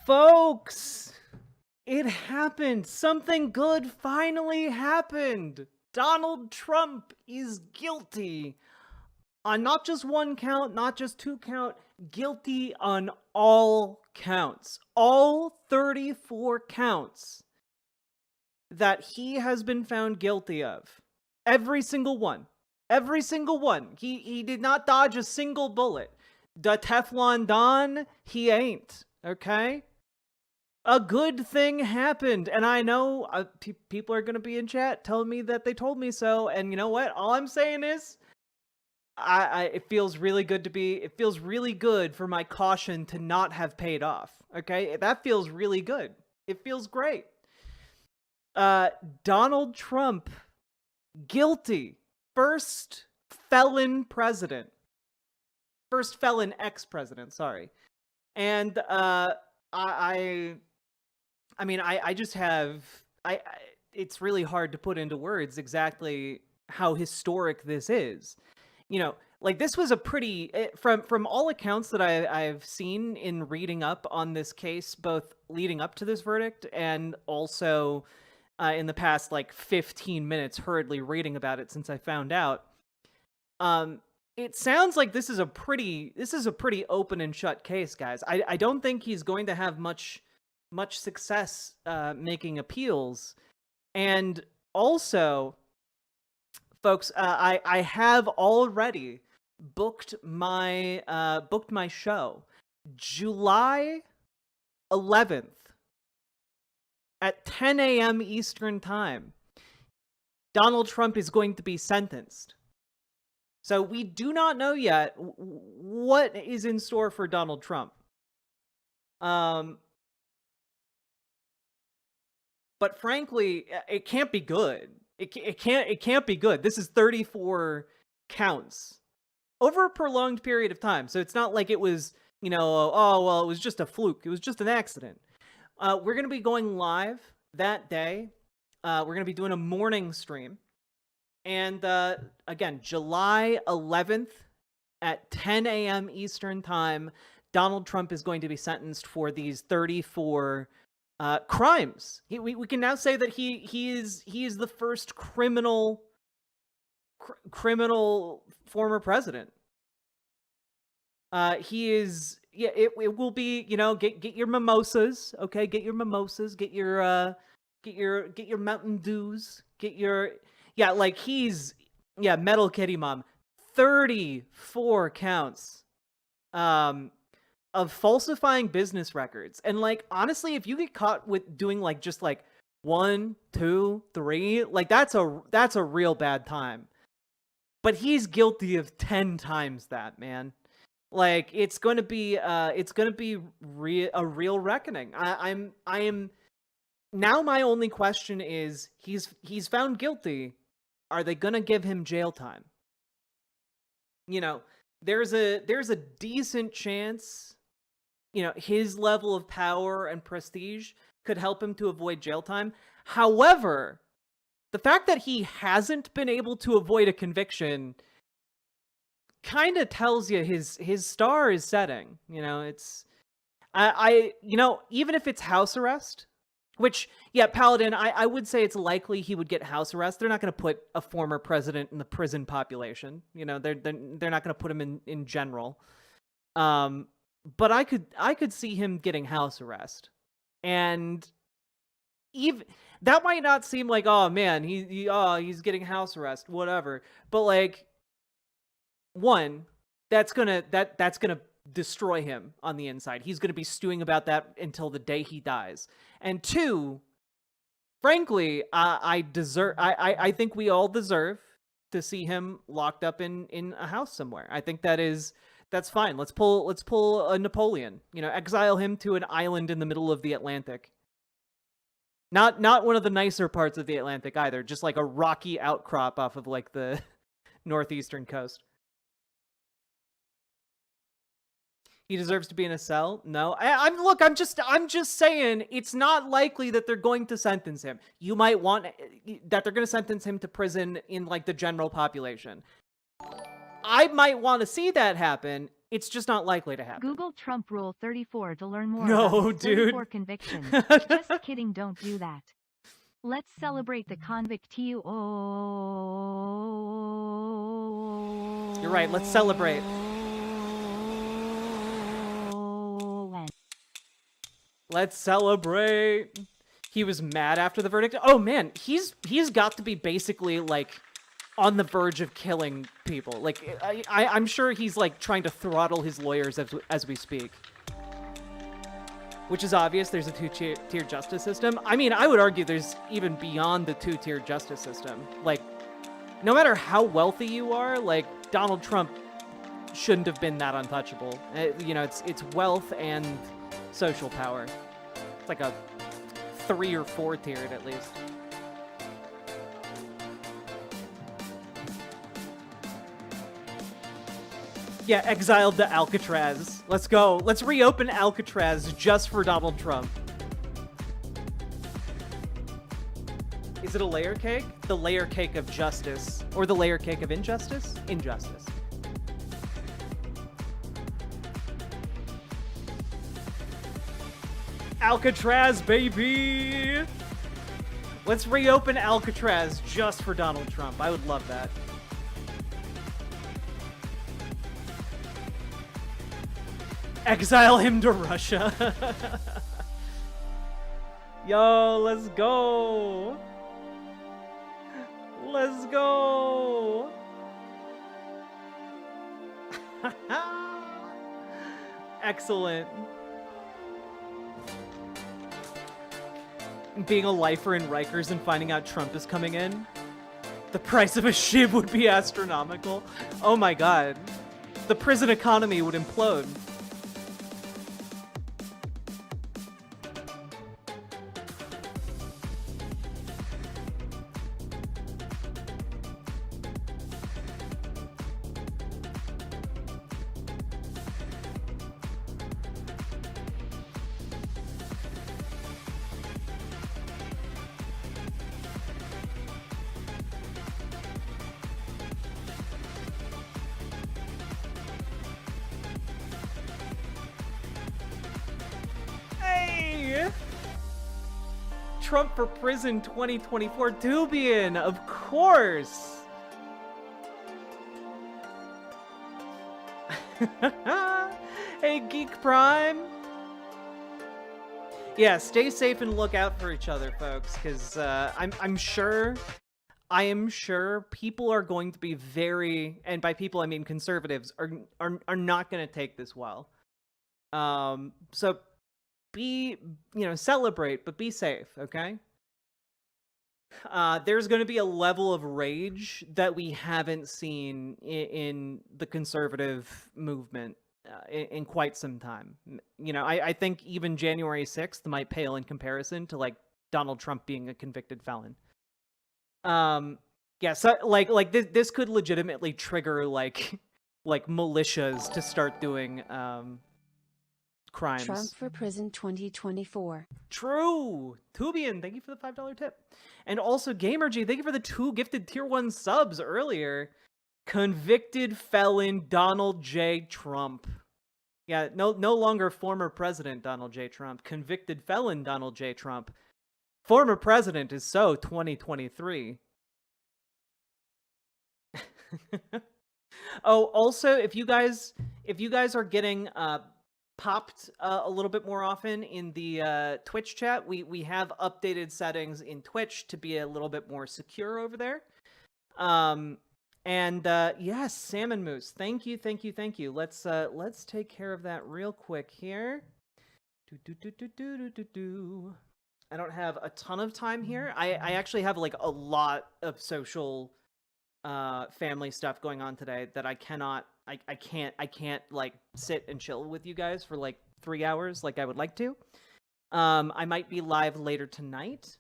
Folks, it happened. Something good finally happened. Donald Trump is guilty on not just one count, not just two count, guilty on all counts. All 34 counts that he has been found guilty of. Every single one. Every single one. He did not dodge a single bullet. The Teflon Don, he ain't. Okay? A good thing happened, and I know people are going to be in chat telling me that they told me so, and you know what? All I'm saying is, it feels really good it feels really good for my caution to not have paid off, okay? That feels really good. It feels great. Donald Trump, guilty. First felon president. First felon ex-president, sorry. And, I mean, I just have, it's really hard to put into words exactly how historic this is. You know, like this was a pretty, from all accounts that I've seen in reading up on this case, both leading up to this verdict and also in the past like 15 minutes hurriedly reading about it since I found out. It sounds like this is a pretty open and shut case, guys. I don't think he's going to have much success making appeals. And also, folks, I have already booked my show July 11th at 10 a.m. Eastern time. Donald Trump is going to be sentenced. So we do not know yet what is in store for Donald Trump. But frankly, it can't be good. It can't be good. This is 34 counts over a prolonged period of time. So it's not like it was, you know, oh well, it was just a fluke. It was just an accident. We're gonna be going live that day. We're gonna be doing a morning stream. And again, July 11th at 10 a.m. Eastern time, Donald Trump is going to be sentenced for these 34 crimes. We can now say that he is the first criminal former president. He is, yeah. It will be, you know, get your mimosas, okay? Get your mimosas. Get your Mountain Dews. Get your. Yeah, like he's, yeah, Metal Kitty Mom. 34 counts of falsifying business records. And like, honestly, if you get caught with doing like just like 1, 2, 3, like that's a real bad time. but he's guilty of 10 times that, man. Like, it's going to be a real reckoning. I am now, my only question is, he's found guilty. Are they going to give him jail time? You know, there's a decent chance, his level of power and prestige could help him to avoid jail time. However, the fact that he hasn't been able to avoid a conviction kind of tells you his star is setting. It's even if it's house arrest, which, yeah, Paladin, I would say it's likely he would get house arrest. They're not going to put a former president in the prison population. They're not going to put him in general. But I could see him getting house arrest, and even that might not seem like, oh man, he's getting house arrest, whatever. But like, one, that's gonna destroy him on the inside. He's gonna be stewing about that until the day he dies. And two, frankly, I think we all deserve to see him locked up in a house somewhere. I think that's fine. Let's pull a Napoleon. Exile him to an island in the middle of the Atlantic. Not one of the nicer parts of the Atlantic either. Just like a rocky outcrop off of like the northeastern coast. He deserves to be in a cell? No. I'm just saying, it's not likely that they're going to sentence him. You might want that they're going to sentence him to prison in like the general population. I might want to see that happen. It's just not likely to happen. Google Trump Rule 34 to learn more No, about his dude. 34 convictions. Just kidding, don't do that. Let's celebrate the convict you. You're right, let's celebrate. Let's celebrate. He was mad after the verdict. Oh man, he's got to be basically like on the verge of killing people. Like I'm sure he's like trying to throttle his lawyers as we speak. Which is obvious. There's a two-tier justice system. I mean, I would argue there's even beyond the two-tier justice system. Like, no matter how wealthy you are, like Donald Trump shouldn't have been that untouchable. It's wealth and social power. It's like a 3 or 4 tiered at least. Yeah, exiled to Alcatraz. Let's go. Let's reopen Alcatraz just for Donald Trump. Is it a layer cake? The layer cake of justice. Or the layer cake of injustice? Injustice. Alcatraz, baby! Let's reopen Alcatraz just for Donald Trump. I would love that. Exile him to Russia. Yo, let's go. Let's go. Excellent. Being a lifer in Rikers and finding out Trump is coming in. The price of a shiv would be astronomical. Oh my god. The prison economy would implode. Trump for prison 2024 Dubian, of course. Hey, Geek Prime. Yeah, stay safe and look out for each other, folks, because I am sure people are going to be very, and by people I mean conservatives, are not going to take this well. So celebrate, but be safe, okay? there's going to be a level of rage that we haven't seen in the conservative movement in quite some time. You know, I think even January 6th might pale in comparison to like Donald Trump being a convicted felon. Yeah, so like this could legitimately trigger like militias to start doing crimes. Trump for Prison 2024. True. Tubian, thank you for the $5 tip. And also GamerG, thank you for the 2 gifted tier 1 subs earlier. Convicted felon Donald J. Trump. Yeah, no longer former president Donald J. Trump. Convicted felon Donald J. Trump. Former president is so 2023. Oh, also, if you guys are getting popped a little bit more often in the Twitch chat, we have updated settings in Twitch to be a little bit more secure over there. And yes, Salmon Moose, thank you. Let's take care of that real quick here. I don't have a ton of time here. I actually have like a lot of social family stuff going on today that I can't like sit and chill with you guys for like 3 hours like I would like to. I might be live later tonight,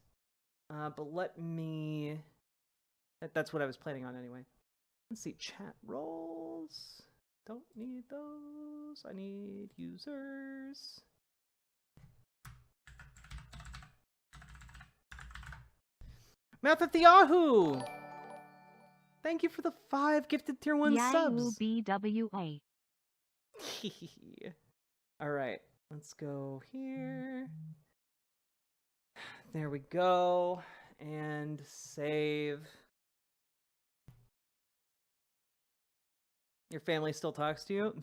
but that's what I was planning on anyway. Let's see, chat roles. Don't need those. I need users. Math at the Yahoo! Thank you for the 5 gifted tier 1 subs. BWA. Alright, let's go here. There we go. And save. Your family still talks to you?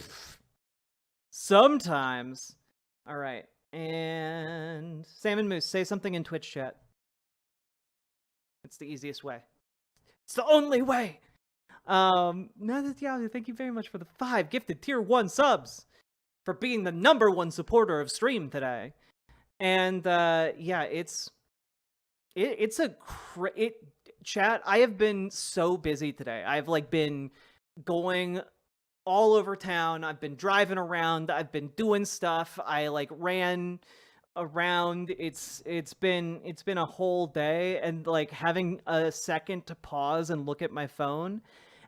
Sometimes. Alright, and Salmon Moose, say something in Twitch chat. It's the easiest way. It's the only way. Yahoo, thank you very much for the 5 gifted tier 1 subs, for being the #1 supporter of stream today. And yeah, chat. I have been so busy today. I've like been going all over town. I've been driving around. I've been doing stuff. I like ran around. It's been a whole day, and like having a second to pause and look at my phone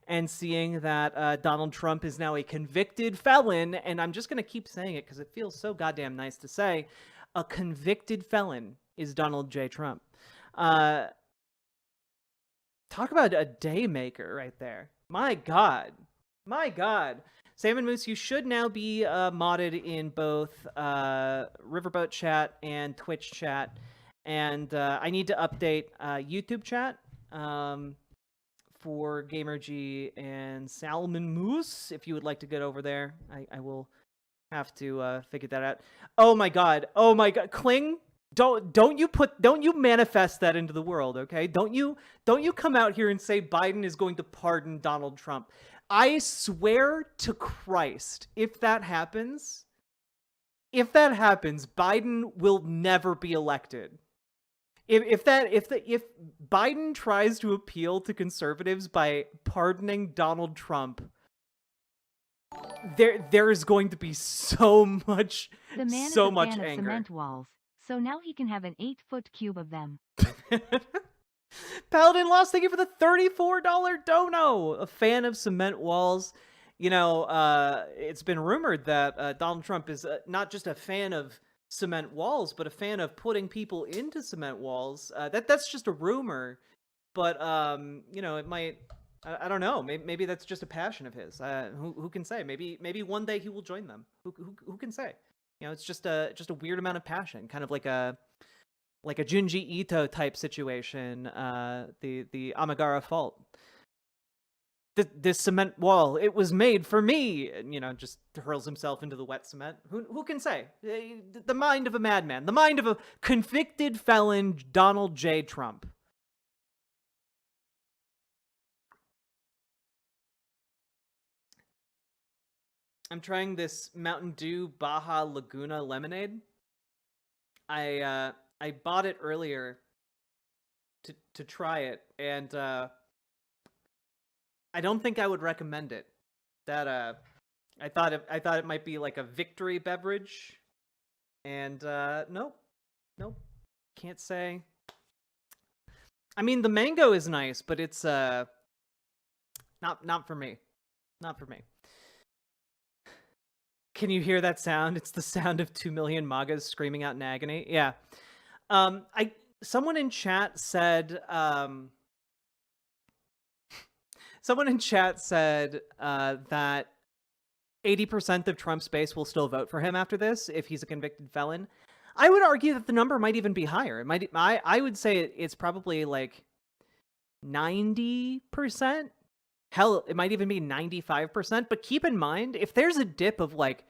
and seeing that Donald Trump is now a convicted felon, and I'm just gonna keep saying it because it feels so goddamn nice to say, a convicted felon is Donald J. Trump. Talk about a day maker right there. My God. Salmon Moose, you should now be modded in both Riverboat chat and Twitch chat. And I need to update YouTube chat for GamerG and Salmon Moose. If you would like to get over there, I will have to figure that out. Oh my God. Kling, don't you manifest that into the world, okay? Don't you come out here and say Biden is going to pardon Donald Trump. I swear to Christ, if that happens, Biden will never be elected. If Biden tries to appeal to conservatives by pardoning Donald Trump, there is going to be so much The man so is a much fan of anger. cement walls, so now he can have an 8-foot cube of them. Paladin Lost, thank you for the $34 dono. A fan of cement walls. You know, it's been rumored that Donald Trump is not just a fan of cement walls, but a fan of putting people into cement walls. That's just a rumor, but you know, it might. I don't know. Maybe that's just a passion of his. Who can say? Maybe one day he will join them. Who can say? You know, it's just a weird amount of passion, kind of like a Junji Ito type situation, the Amagara fault. This cement wall, it was made for me, and, you know, just hurls himself into the wet cement. Who can say? The mind of a madman, the mind of a convicted felon, Donald J. Trump. I'm trying this Mountain Dew Baja Laguna lemonade. I bought it earlier to to try it, and I don't think I would recommend it. I thought it might be like a victory beverage, and nope, can't say. I mean, the mango is nice, but it's not for me. Not for me. Can you hear that sound? It's the sound of 2 million MAGAs screaming out in agony. Yeah. Someone in chat said that 80% of Trump's base will still vote for him after this if he's a convicted felon. I would argue that the number might even be higher. I would say it's probably like 90%. Hell, it might even be 95%. But keep in mind, if there's a dip of like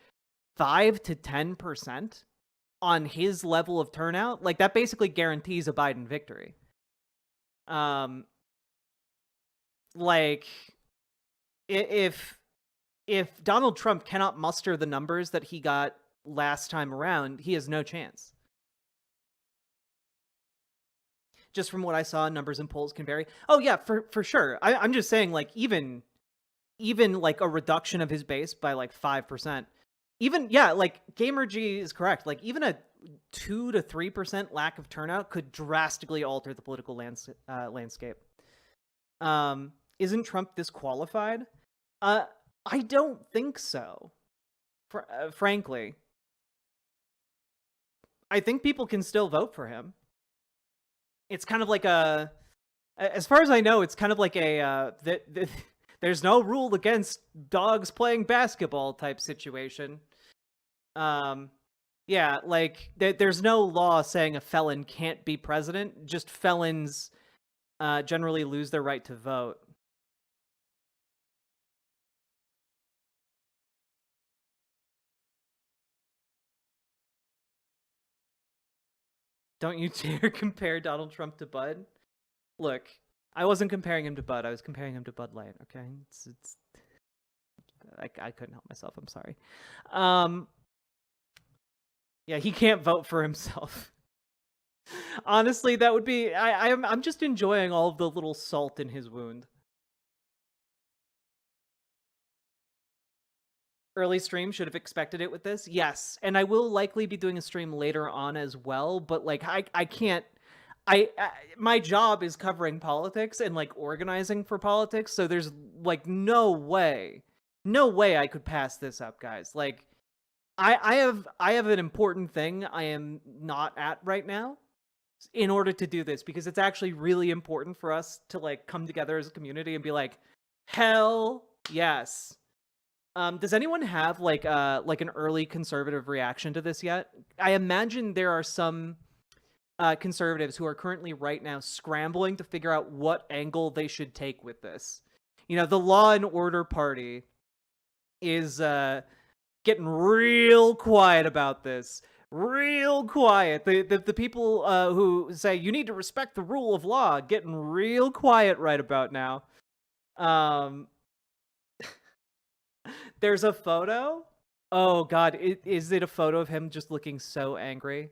5 to 10% on his level of turnout, like that basically guarantees a Biden victory. Like if Donald Trump cannot muster the numbers that he got last time around, he has no chance. Just from what I saw, numbers and polls can vary. Oh yeah, for sure. I'm just saying, like, even like a reduction of his base by like 5%. Even, yeah, like GamerG is correct. Like even a 2 to 3% lack of turnout could drastically alter the political landscape. Isn't Trump disqualified? I don't think so. Frankly, I think people can still vote for him. It's kind of like as far as I know, it's kind of like there's no rule against dogs playing basketball type situation. Yeah, like there's no law saying a felon can't be president. Just felons generally lose their right to vote. Don't you dare compare Donald Trump to Bud. Look, I wasn't comparing him to Bud. I was comparing him to Bud Light. Okay, I couldn't help myself. I'm sorry. Yeah, he can't vote for himself. Honestly, that would be. I'm just enjoying all of the little salt in his wound. Early stream, should have expected it with this. Yes, and I will likely be doing a stream later on as well, but like I can't my job is covering politics and like organizing for politics, so there's like no way I could pass this up, guys. Like I have an important thing I am not at right now in order to do this, because it's actually really important for us to like come together as a community and be like, hell yes. Does anyone have like an early conservative reaction to this yet? I imagine there are some conservatives who are currently right now scrambling to figure out what angle they should take with this. You know, the Law and Order Party is getting real quiet about this. Real quiet. The people who say you need to respect the rule of law getting real quiet right about now. There's a photo. Oh God, is it a photo of him just looking so angry?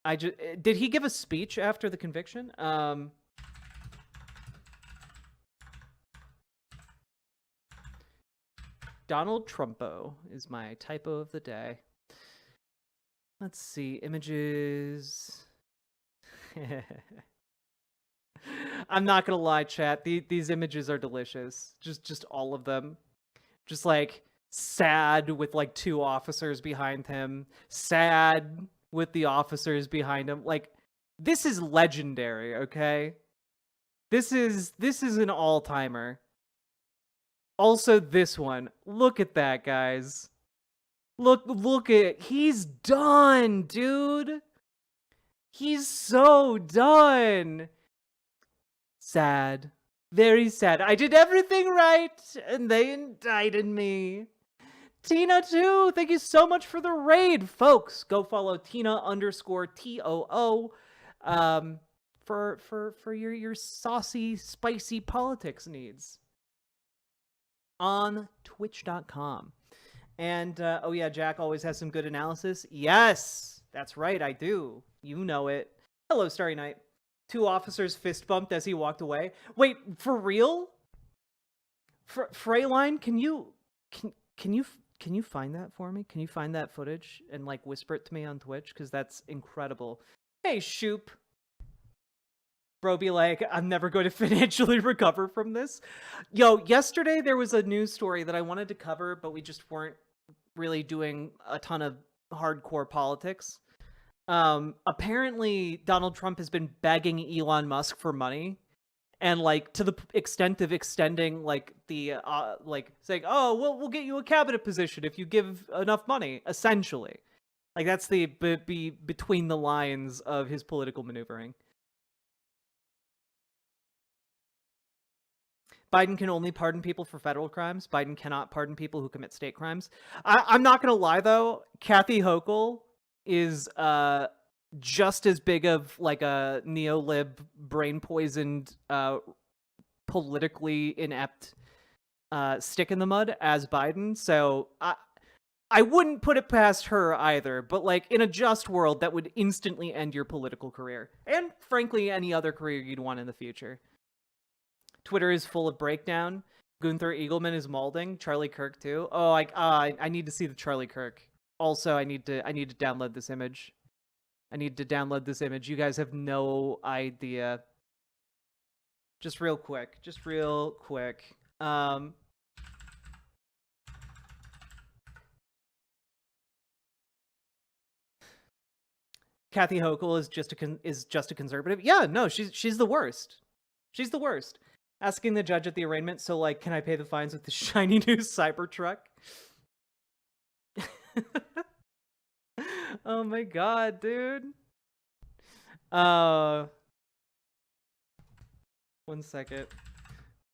Did he give a speech after the conviction? Donald Trumpo is my typo of the day. Let's see, images. I'm not gonna lie, chat. These images are delicious. Just all of them. Just like sad with like 2 officers behind him. Sad with the officers behind him. Like, this is legendary, okay? This is an all-timer. Also this one. Look at that, guys. Look at, he's done, dude. He's so done. Sad. Very sad. I did everything right, and they indicted me. Tina, too. Thank you so much for the raid, folks. Go follow Tina_TOO for your saucy, spicy politics needs on Twitch.com. And oh yeah, Jack always has some good analysis. Yes, that's right. I do. You know it. Hello, Starry Night. 2 officers fist bumped as he walked away. Wait, for real? Freyline, can you find that for me? Can you find that footage and like whisper it to me on Twitch? Because that's incredible. Hey, Shoop. Bro be like, I'm never going to financially recover from this. Yo, yesterday there was a news story that I wanted to cover, but we just weren't really doing a ton of hardcore politics. Apparently Donald Trump has been begging Elon Musk for money, and like to the extent of extending like the like saying, oh, we'll get you a cabinet position if you give enough money, essentially. Like that's the between the lines of his political maneuvering. Biden can only pardon people for federal crimes. Biden cannot pardon people who commit state crimes. I'm not gonna lie though, Kathy Hochul is just as big of like a neo-lib, brain poisoned, politically inept stick in the mud as Biden. So I wouldn't put it past her either. But like in a just world, that would instantly end your political career, and frankly any other career you'd want in the future. Twitter is full of breakdown. Gunther Eagleman is molding. Charlie Kirk too. Oh, I need to see the Charlie Kirk. Also, I need to download this image. I need to download this image. You guys have no idea. Just real quick. Kathy Hochul is just a conservative. Yeah, no, she's the worst. She's the worst. Asking the judge at the arraignment, so like, can I pay the fines with the shiny new Cybertruck? Oh my god, dude. 1 second.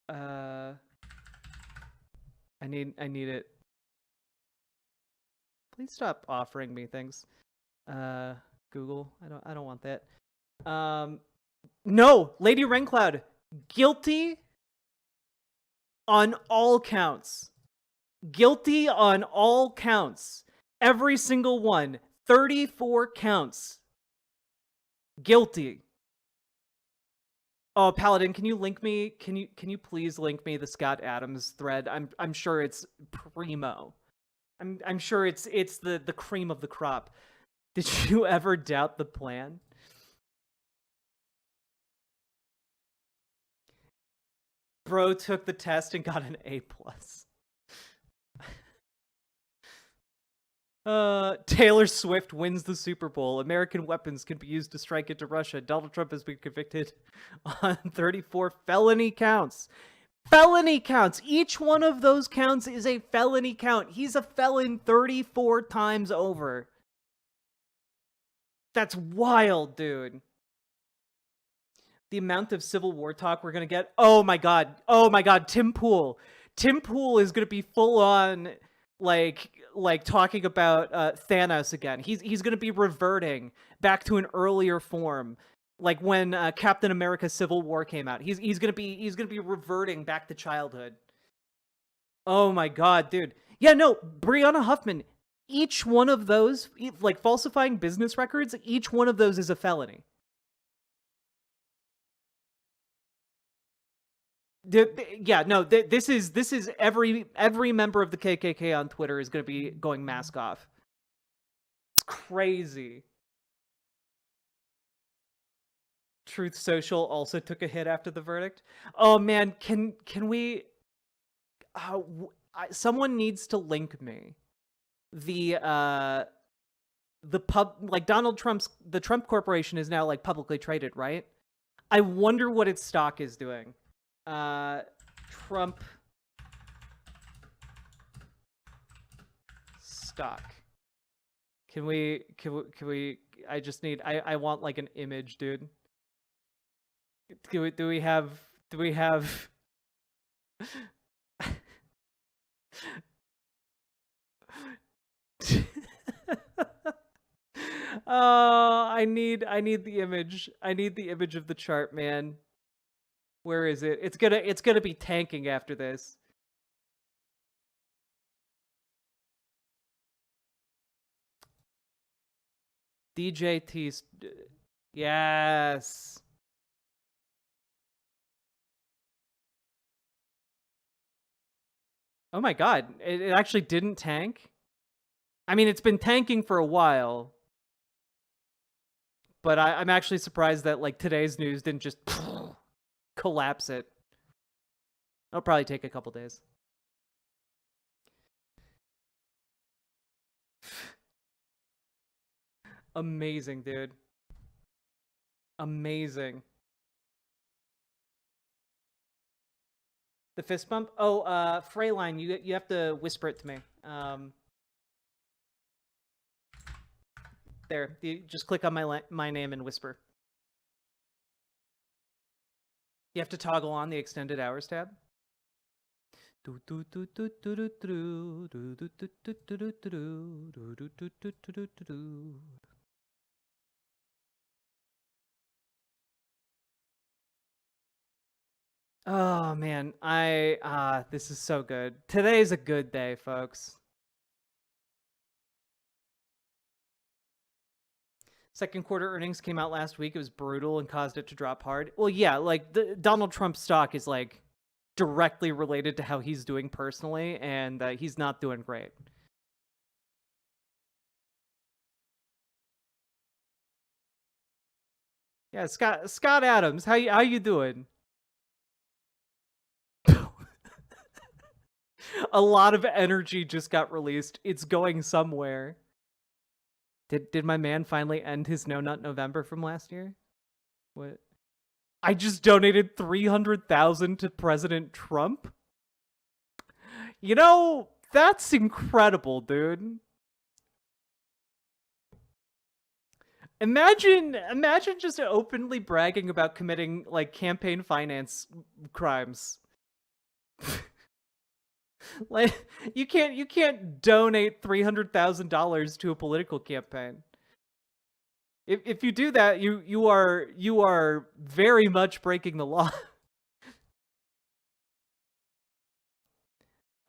I need it. Please stop offering me things. Google. I don't want that. No, Lady Raincloud, guilty on all counts. Guilty on all counts. Every single one. 34 counts. Guilty. Oh, Paladin, can you link me? Can you please link me the Scott Adams thread? I'm sure it's primo. I'm sure it's the cream of the crop. Did you ever doubt the plan? Bro took the test and got an A+. Taylor Swift wins the Super Bowl. American weapons can be used to strike into Russia. Donald Trump has been convicted on 34 felony counts. Felony counts! Each one of those counts is a felony count. He's a felon 34 times over. That's wild, dude. The amount of Civil War talk we're gonna get. Oh my god. Oh my god. Tim Pool. Tim Pool is gonna be full on like talking about Thanos again. He's gonna be reverting back to an earlier form, like when Captain America: Civil War came out. He's gonna be reverting back to childhood. Oh my god, dude. Yeah, no, Brianna Huffman. Each one of those, like falsifying business records, each one of those is a felony. Yeah, no, this is every member of the KKK on Twitter is going to be going mask off. It's crazy. Truth Social also took a hit after the verdict. Oh man, can we? Someone needs to link me the the Trump Corporation is now like publicly traded, right? I wonder what its stock is doing. Trump stock. Can we I just need I want like an image, dude. Do we have Oh, I need the image. I need the image of the chart, man. Where is it? It's gonna be tanking after this. DJT Yes. Oh my god, it actually didn't tank? I mean, it's been tanking for a while, but I'm actually surprised that, like, today's news didn't just collapse it. It'll probably take a couple days. Amazing, dude. Amazing. The fist bump? Oh, Freyline, you have to whisper it to me. There, you just click on my name and whisper. You have to toggle on the extended hours tab. Oh man, this is so good. Today's a good day, folks. Second quarter earnings came out last week. It was brutal and caused it to drop hard. Well, yeah, like the Donald Trump stock is like directly related to how he's doing personally, and he's not doing great. Yeah, Scott Adams, how you doing? A lot of energy just got released. It's going somewhere. Did my man finally end his No Nut November from last year? What? I just donated 300,000 to President Trump. You know, that's incredible, dude. Imagine just openly bragging about committing like campaign finance crimes. Like you can't donate $300,000 to a political campaign. If you do that, you are very much breaking the law.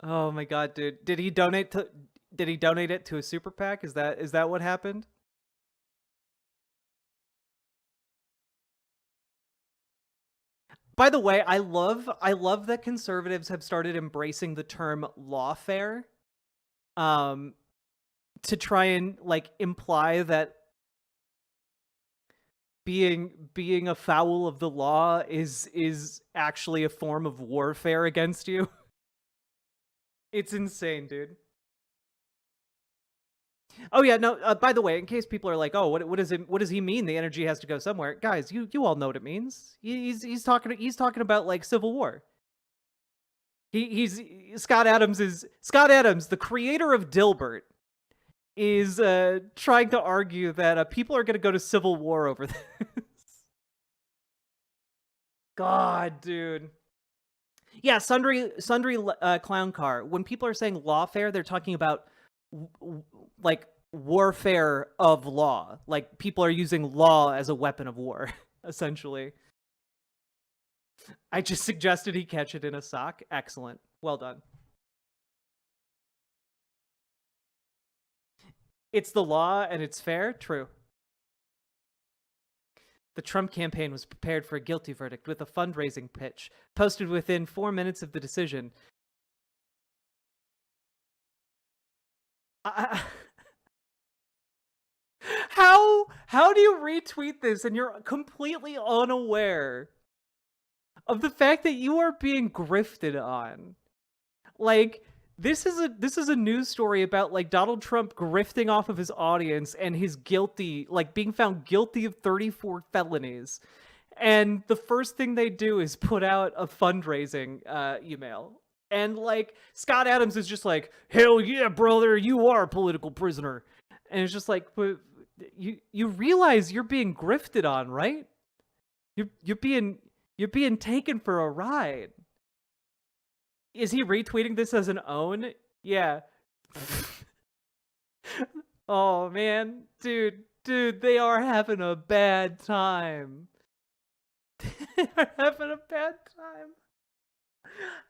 Oh my god, dude. Did he donate it to a super PAC? Is that what happened? By the way, I love that conservatives have started embracing the term lawfare um to try and like imply that being a foul of the law is actually a form of warfare against you. It's insane, dude. Oh yeah, no. By the way, in case people are like, "Oh, what does he mean? The energy has to go somewhere." Guys, you all know what it means. He's talking about like civil war. He's Scott Adams, the creator of Dilbert, is trying to argue that people are going to go to civil war over this. God, dude. Yeah, sundry clown car. When people are saying lawfare, they're talking about like warfare of law. Like people are using law as a weapon of war, essentially. I just suggested he catch it in a sock. Excellent. Well done. It's the law and it's fair. True. The Trump campaign was prepared for a guilty verdict with a fundraising pitch posted within 4 minutes of the decision. How do you retweet this and you're completely unaware of the fact that you are being grifted on? Like this is a news story about like Donald Trump grifting off of his audience and his being found guilty of 34 felonies. And the first thing they do is put out a fundraising email. And like Scott Adams is just like, "Hell yeah, brother, you are a political prisoner." And it's just like, but you realize you're being grifted on, right? You're being taken for a ride. Is he retweeting this as an own? Yeah. Oh man, dude, they are having a bad time. They are having a bad time.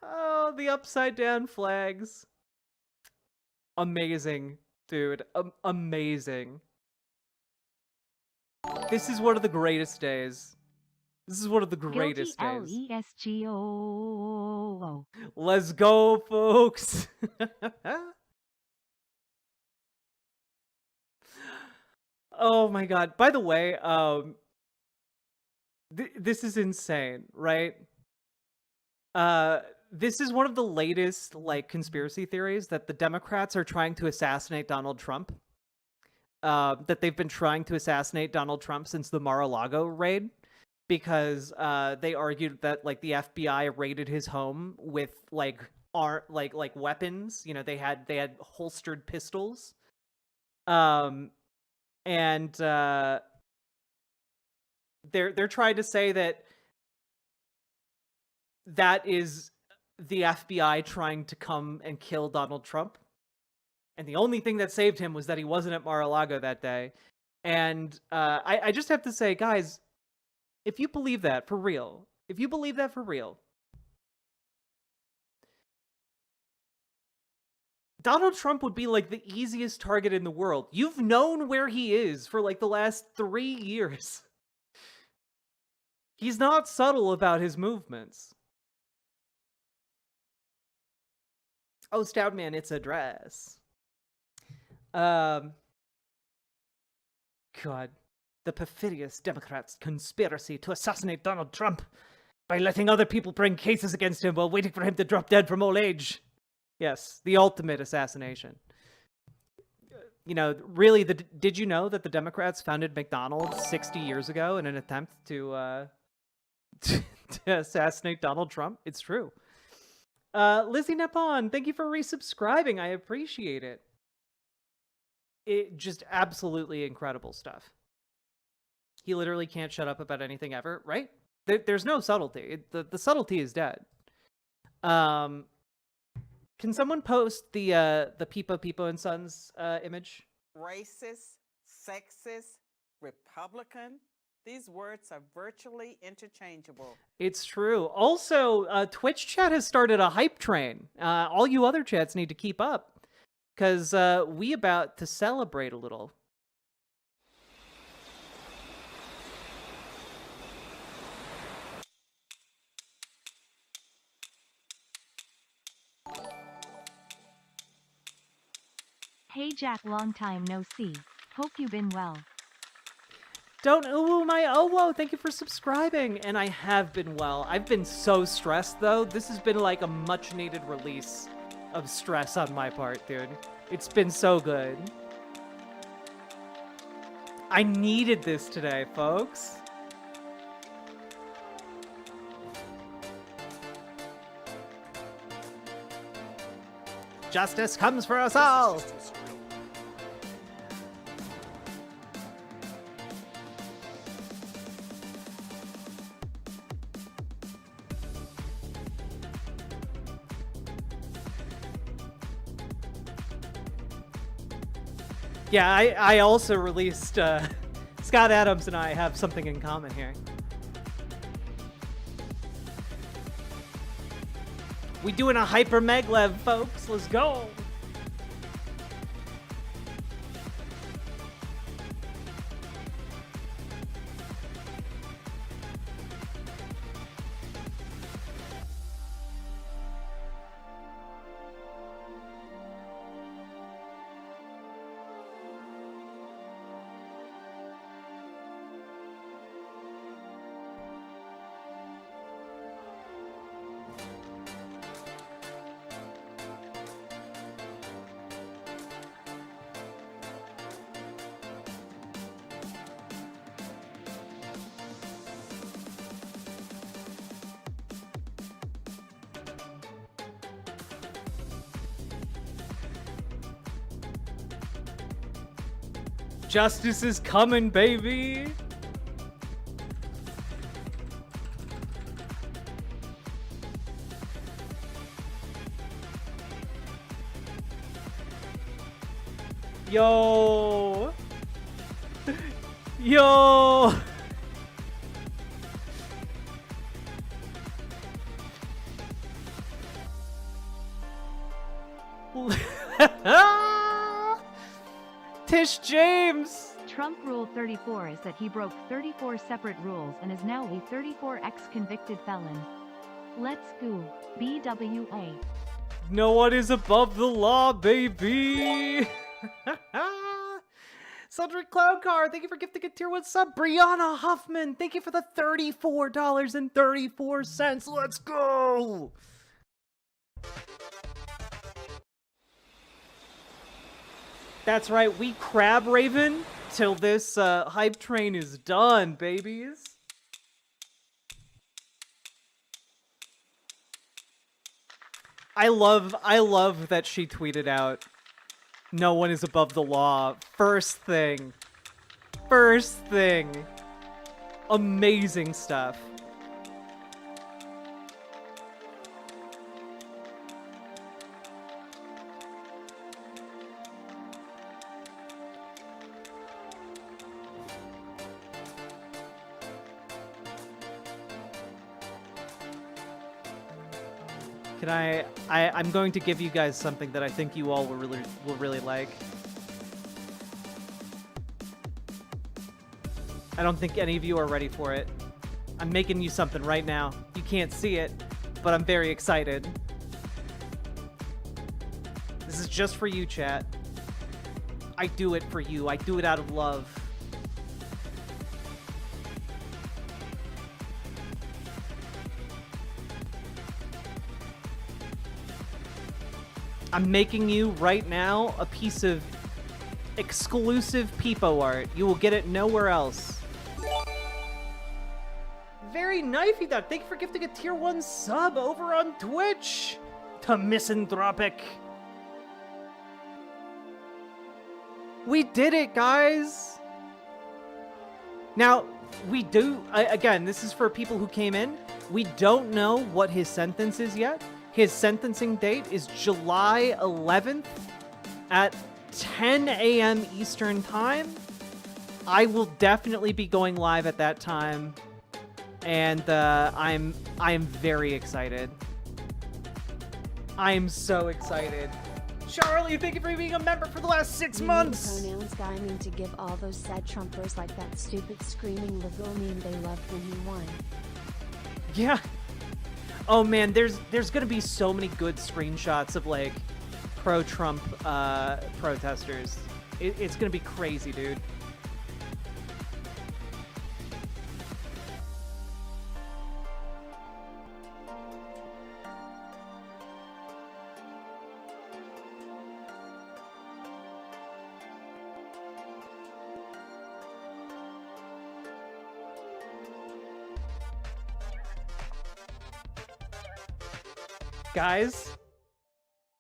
Oh, the upside down flags. Amazing, dude. Amazing. This is one of the greatest days. This is one of the greatest days. Lesgo. Let's go, folks. Oh my god. By the way, this is insane, right? This is one of the latest like conspiracy theories that the Democrats are trying to assassinate Donald Trump. That they've been trying to assassinate Donald Trump since the Mar-a-Lago raid, because they argued that like the FBI raided his home with like weapons. You know, they had holstered pistols. And they're trying to say that is the FBI trying to come and kill Donald Trump. And the only thing that saved him was that he wasn't at Mar-a-Lago that day. And I just have to say, guys, if you believe that for real, Donald Trump would be like the easiest target in the world. You've known where he is for like the last 3 years. He's not subtle about his movements. Oh, Stoutman, it's a dress. God. The perfidious Democrats' conspiracy to assassinate Donald Trump by letting other people bring cases against him while waiting for him to drop dead from old age. Yes, the ultimate assassination. You know, really, did you know that the Democrats founded McDonald's 60 years ago in an attempt to assassinate Donald Trump? It's true. Lizzie Nepon, thank you for resubscribing. I appreciate it. It just absolutely incredible stuff. He literally can't shut up about anything ever, right? There's no subtlety. The subtlety is dead. Can someone post the Peepo and Sons image? Racist, sexist, Republican. These words are virtually interchangeable. It's true. Also, Twitch chat has started a hype train. All you other chats need to keep up, because we about to celebrate a little. Hey Jack, long time no see. Hope you've been well. Don't ooh my whoa, thank you for subscribing. And I have been well. I've been so stressed though. This has been like a much needed release of stress on my part, dude. It's been so good. I needed this today, folks. Justice comes for us all. Yeah, I also released, Scott Adams and I have something in common here. We doing a hyper maglev, folks. Let's go. Justice is coming, baby. Yo. Yo. Tish James, Trump Rule 34 is that he broke 34 separate rules and is now a 34x convicted felon. Let's go. BWA. No one is above the law, baby! Cedric Cloudcar, thank you for gifting a tier 1 sub. Brianna Huffman, thank you for the $34.34. Let's go! That's right, we crab raven till this hype train is done, babies. I love that she tweeted out, no one is above the law. First thing. Amazing stuff. Can I'm going to give you guys something that I think you all will really like. I don't think any of you are ready for it. I'm making you something right now. You can't see it, but I'm very excited. This is just for you, chat. I do it for you. I do it out of love. I'm making you, right now, a piece of exclusive Peepo art. You will get it nowhere else. Very knifey, Duck. Thank you for gifting a tier 1 sub over on Twitch. To Misanthropic. We did it, guys. Now, we do... again, this is for people who came in. We don't know what his sentence is yet. His sentencing date is July 11th at 10 a.m. Eastern Time. I will definitely be going live at that time, and I am very excited. I am so excited. Charlie, thank you for being a member for the last 6 months. Pronouns guy mean to give all those sad Trumpers like that stupid screaming liberal meme they loved when he won. Yeah. Oh man, there's gonna be so many good screenshots of like pro-Trump protesters. It's gonna be crazy, dude.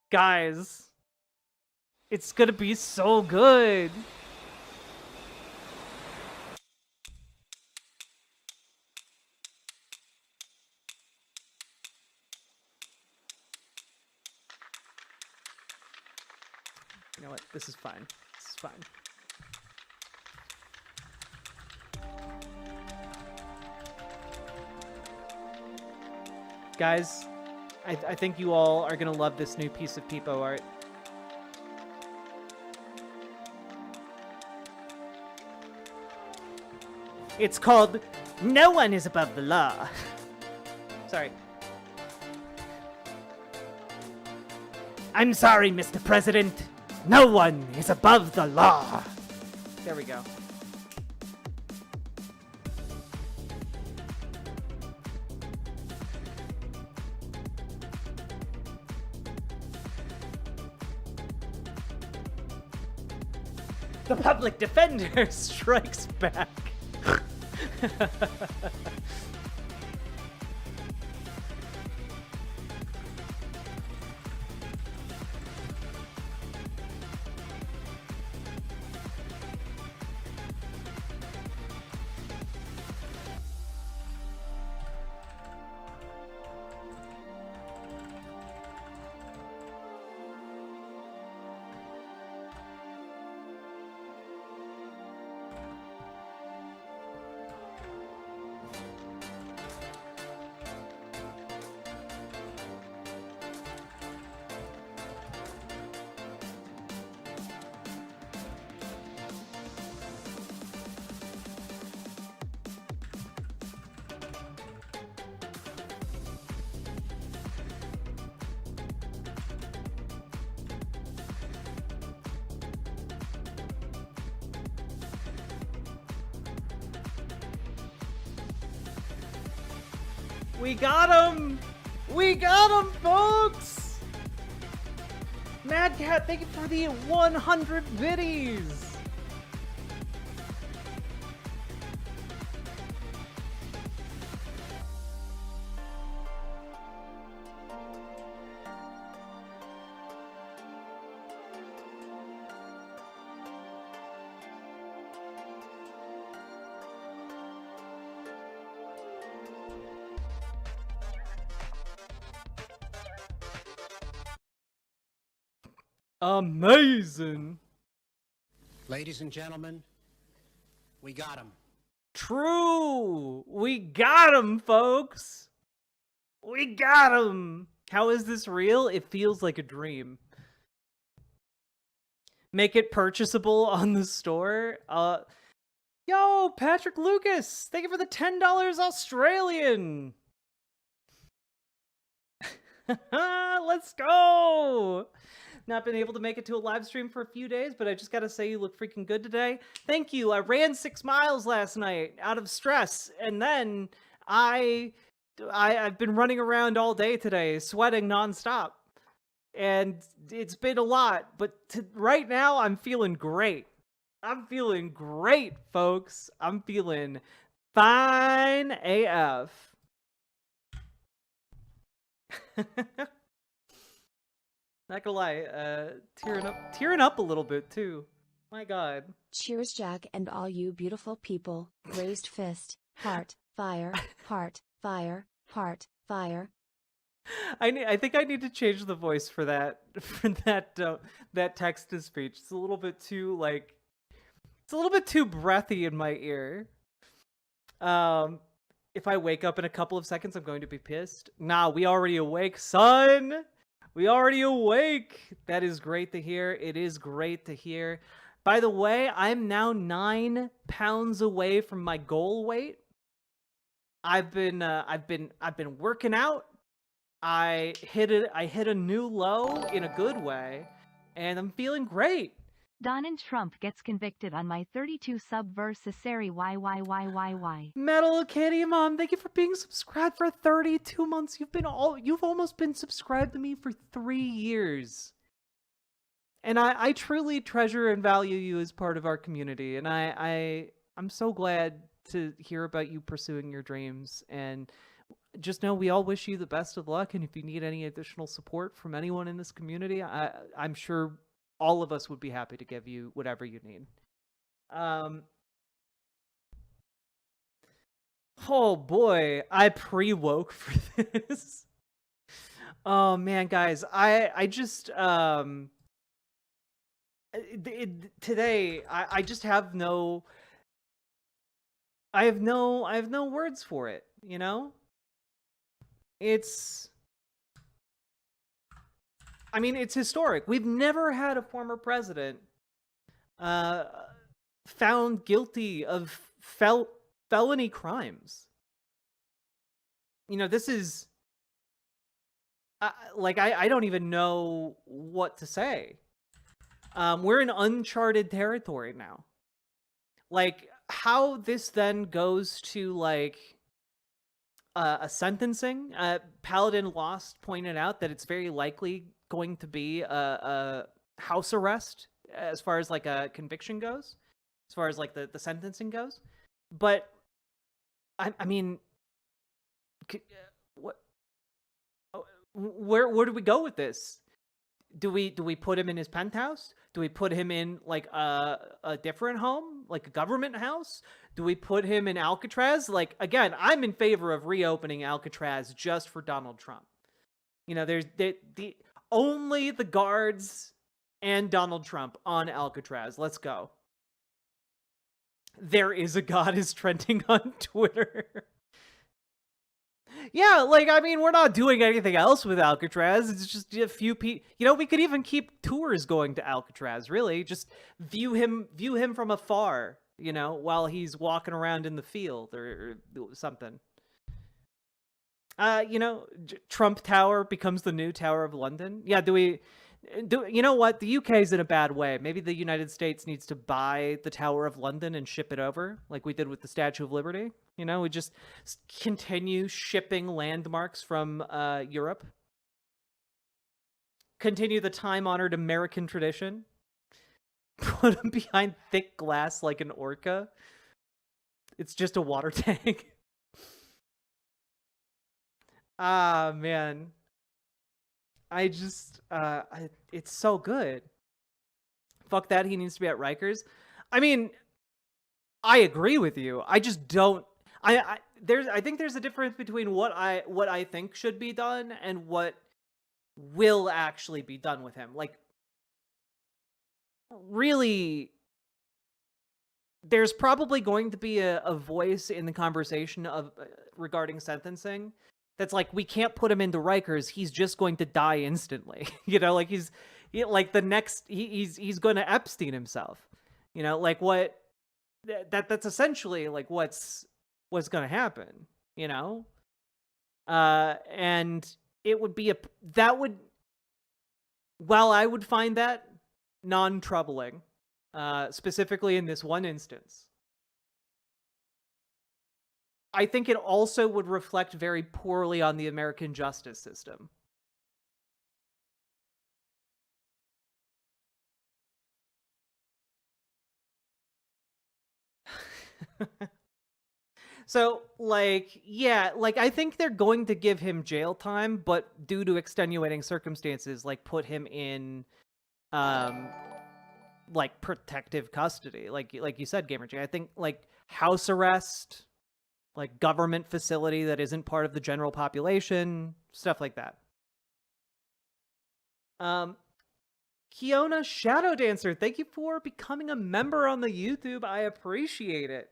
Guys, it's gonna be so good. You know what? This is fine. This is fine. Guys, I think you all are gonna love this new piece of Peepo art. It's called No One is Above the Law. Sorry. I'm sorry, Mr. President. No one is above the law. There we go. The public defender strikes back. We got him! We got him, folks! Mad Cat, thank you for the 100 biddies! Amazing! Ladies and gentlemen, we got him. True! We got him, folks! We got him! How is this real? It feels like a dream. Make it purchasable on the store. Yo, Patrick Lucas! Thank you for the $10 Australian! Let's go! Not been able to make it to a live stream for a few days, but I just gotta say you look freaking good today. Thank you. I ran 6 miles last night out of stress, and then I've been running around all day today, sweating nonstop, and it's been a lot. But right now, I'm feeling great. I'm feeling great, folks. I'm feeling fine AF. Not gonna lie, tearing up a little bit too. My God. Cheers, Jack, and all you beautiful people. Raised fist, heart, fire, heart, fire, heart, fire. I think I need to change the voice for that that text to speech. It's a little bit too it's a little bit too breathy in my ear. If I wake up in a couple of seconds, I'm going to be pissed. Nah, we already awake, son. We already awake. That is great to hear. It is great to hear. By the way, I'm now 9 pounds away from my goal weight. I've been working out. I hit a new low in a good way, and I'm feeling great. Donald Trump gets convicted on my 32 sub versus Sari YYYYY. Metal Kitty Mom, thank you for being subscribed for 32 months. You've almost been subscribed to me for 3 years. And I truly treasure and value you as part of our community. And I'm so glad to hear about you pursuing your dreams. And just know we all wish you the best of luck. And if you need any additional support from anyone in this community, I'm sure all of us would be happy to give you whatever you need. Oh boy, I pre-woke for this. Oh man, guys, I just today I just have no I have no words for it, you know? I mean, it's historic. We've never had a former president found guilty of felony crimes. You know, this is I don't even know what to say. We're in uncharted territory now. Like, how this then goes to a sentencing. Paladin Lost pointed out that it's very likely going to be a house arrest as far as a conviction goes, as far as the sentencing goes. But I mean, what? Where do we go with this? Do we put him in his penthouse? Do we put him in a different home, like a government house? Do we put him in Alcatraz? Again, I'm in favor of reopening Alcatraz just for Donald Trump. You know, there's only the guards and Donald Trump on Alcatraz. Let's go. There is a god is trending on Twitter. Yeah, I mean, we're not doing anything else with Alcatraz. It's just a few people. You know, we could even keep tours going to Alcatraz, really. Just view him from afar, you know, while he's walking around in the field or something. You know, Trump Tower becomes the new Tower of London. Yeah, do we You know what? The UK's in a bad way. Maybe the United States needs to buy the Tower of London and ship it over, like we did with the Statue of Liberty. You know, we just continue shipping landmarks from Europe. Continue the time-honored American tradition. Put them behind thick glass like an orca. It's just a water tank. Ah, man. I just, it's so good. Fuck that, he needs to be at Rikers. I mean, I agree with you. I just don't, I think there's a difference between what I think should be done and what will actually be done with him. Like, really, there's probably going to be a voice in the conversation of regarding sentencing that's like, we can't put him into Rikers. He's just going to die instantly. You know, like he's going to Epstein himself. You know, like that's essentially like what's going to happen. You know, and it would be while I would find that non-troubling, specifically in this one instance, I think it also would reflect very poorly on the American justice system. So, like, yeah, like, I think they're going to give him jail time, but due to extenuating circumstances, like, put him in, like, protective custody. Like you said, Gamerjay, I think, like, house arrest, like, government facility that isn't part of the general population, stuff like that. Kiona Shadow Dancer, thank you for becoming a member on the YouTube. I appreciate it.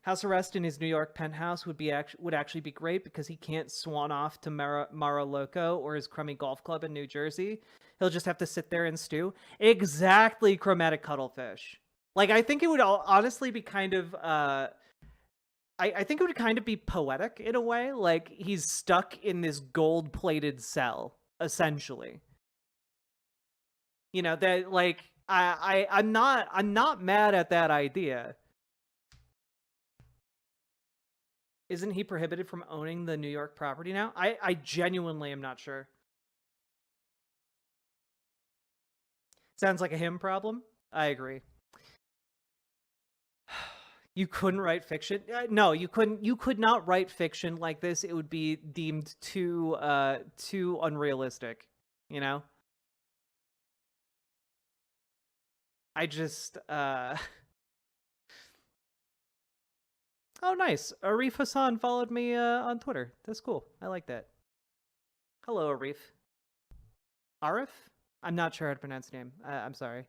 House arrest in his New York penthouse would actually be great because he can't swan off to Mar-a-Lago or his crummy golf club in New Jersey. He'll just have to sit there and stew. Exactly, Chromatic Cuttlefish. Like, I think it would honestly be kind of, I think it would kind of be poetic in a way. Like, he's stuck in this gold-plated cell, essentially. You know, that, like, I'm not mad at that idea. Isn't he prohibited from owning the New York property now? I genuinely am not sure. Sounds like a him problem. I agree. You couldn't write fiction? No, you couldn't. You could not write fiction like this. It would be deemed too unrealistic, you know? I just Oh, nice. Arif Hassan followed me on Twitter. That's cool. I like that. Hello, Arif. Arif? I'm not sure how to pronounce the name. I'm sorry.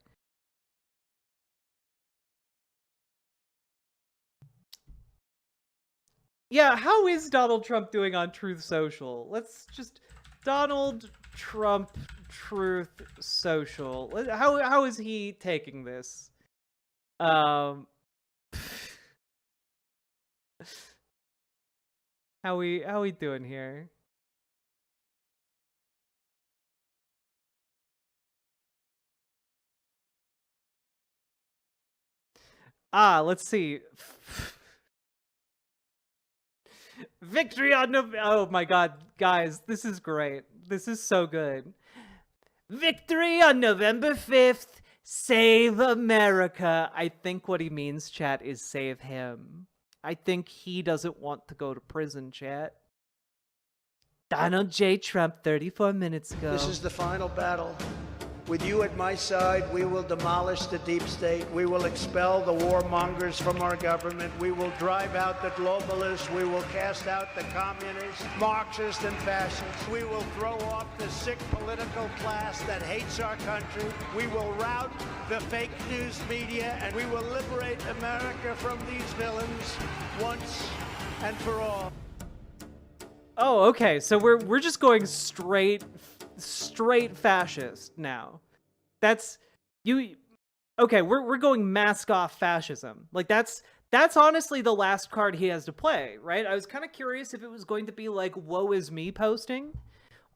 Yeah, how is Donald Trump doing on Truth Social? Let's just... Donald Trump Truth Social. How is he taking this? How we doing here? Let's see. Victory on November. Oh my god, guys, this is great. This is so good. Victory on November 5th. Save America. I think what he means, chat, is save him. I think he doesn't want to go to prison, chat. Donald J. Trump, 34 minutes ago. This is the final battle. With you at my side, we will demolish the deep state. We will expel the warmongers from our government. We will drive out the globalists. We will cast out the communists, Marxists, and fascists. We will throw off the sick political class that hates our country. We will rout the fake news media, and we will liberate America from these villains once and for all. Oh, okay. So we're just going straight fascist now. That's you. Okay, we're going mask off fascism. Like that's honestly the last card he has to play, right? I was kind of curious if it was going to be like woe is me posting,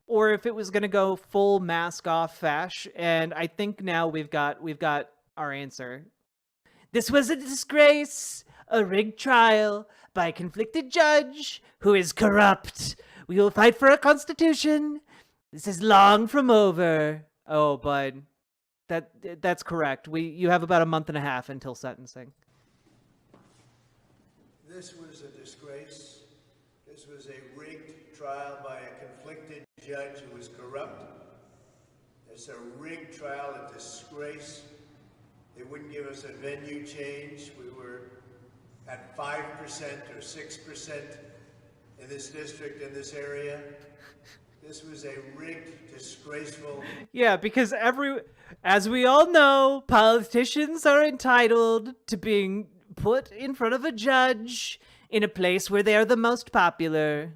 or if it was going to go full mask off fash. And I think now we've got our answer. This was a disgrace, a rigged trial by a conflicted judge who is corrupt. We will fight for a constitution. This is long from over. Oh, bud, that's correct. You have about a month and a half until sentencing. This was a disgrace. This was a rigged trial by a conflicted judge who was corrupt. It's a rigged trial, a disgrace. They wouldn't give us a venue change. We were at 5% or 6% in this district, in this area. This was a rigged, disgraceful... Yeah, because as we all know, politicians are entitled to being put in front of a judge in a place where they are the most popular.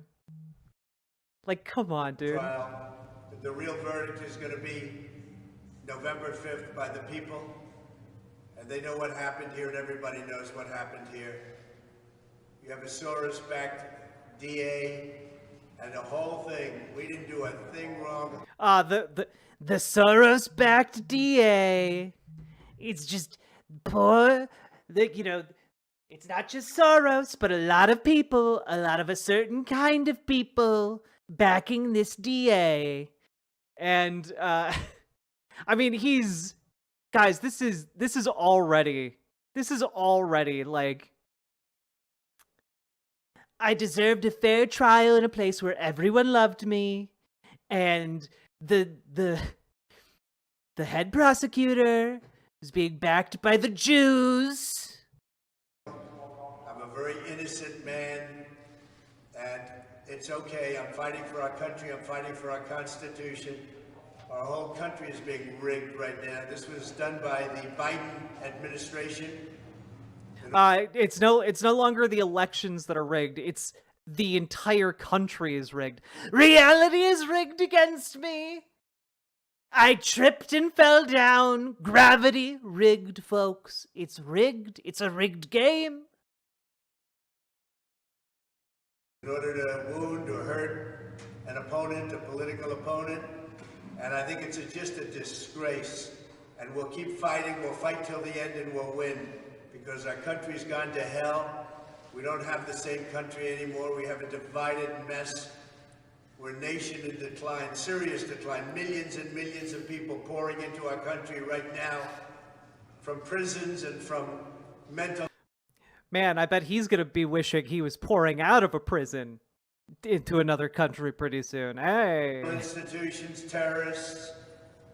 Like, come on, dude. Trial. The real verdict is going to be November 5th by the people. And they know what happened here, and everybody knows what happened here. You have a Soros-backed DA, and the whole thing. We didn't do a thing wrong. The Soros-backed DA. It's just poor. It's not just Soros, but a lot of people, a lot of a certain kind of people backing this DA. And I mean, guys, this is already like, I deserved a fair trial in a place where everyone loved me, and the head prosecutor was being backed by the Jews. I'm a very innocent man, and it's okay. I'm fighting for our country. I'm fighting for our Constitution. Our whole country is being rigged right now. This was done by the Biden administration. It's no longer the elections that are rigged. It's the entire country is rigged. Reality is rigged against me. I tripped and fell down. Gravity rigged, folks. It's rigged. It's a rigged game. In order to wound or hurt an opponent, a political opponent. And I think it's just a disgrace. And we'll keep fighting. We'll fight till the end and we'll win. Because our country's gone to hell. We don't have the same country anymore. We have a divided mess. We're a nation in decline, serious decline. Millions and millions of people pouring into our country right now from prisons and from mental... Man, I bet he's going to be wishing he was pouring out of a prison into another country pretty soon. Hey. Institutions, terrorists,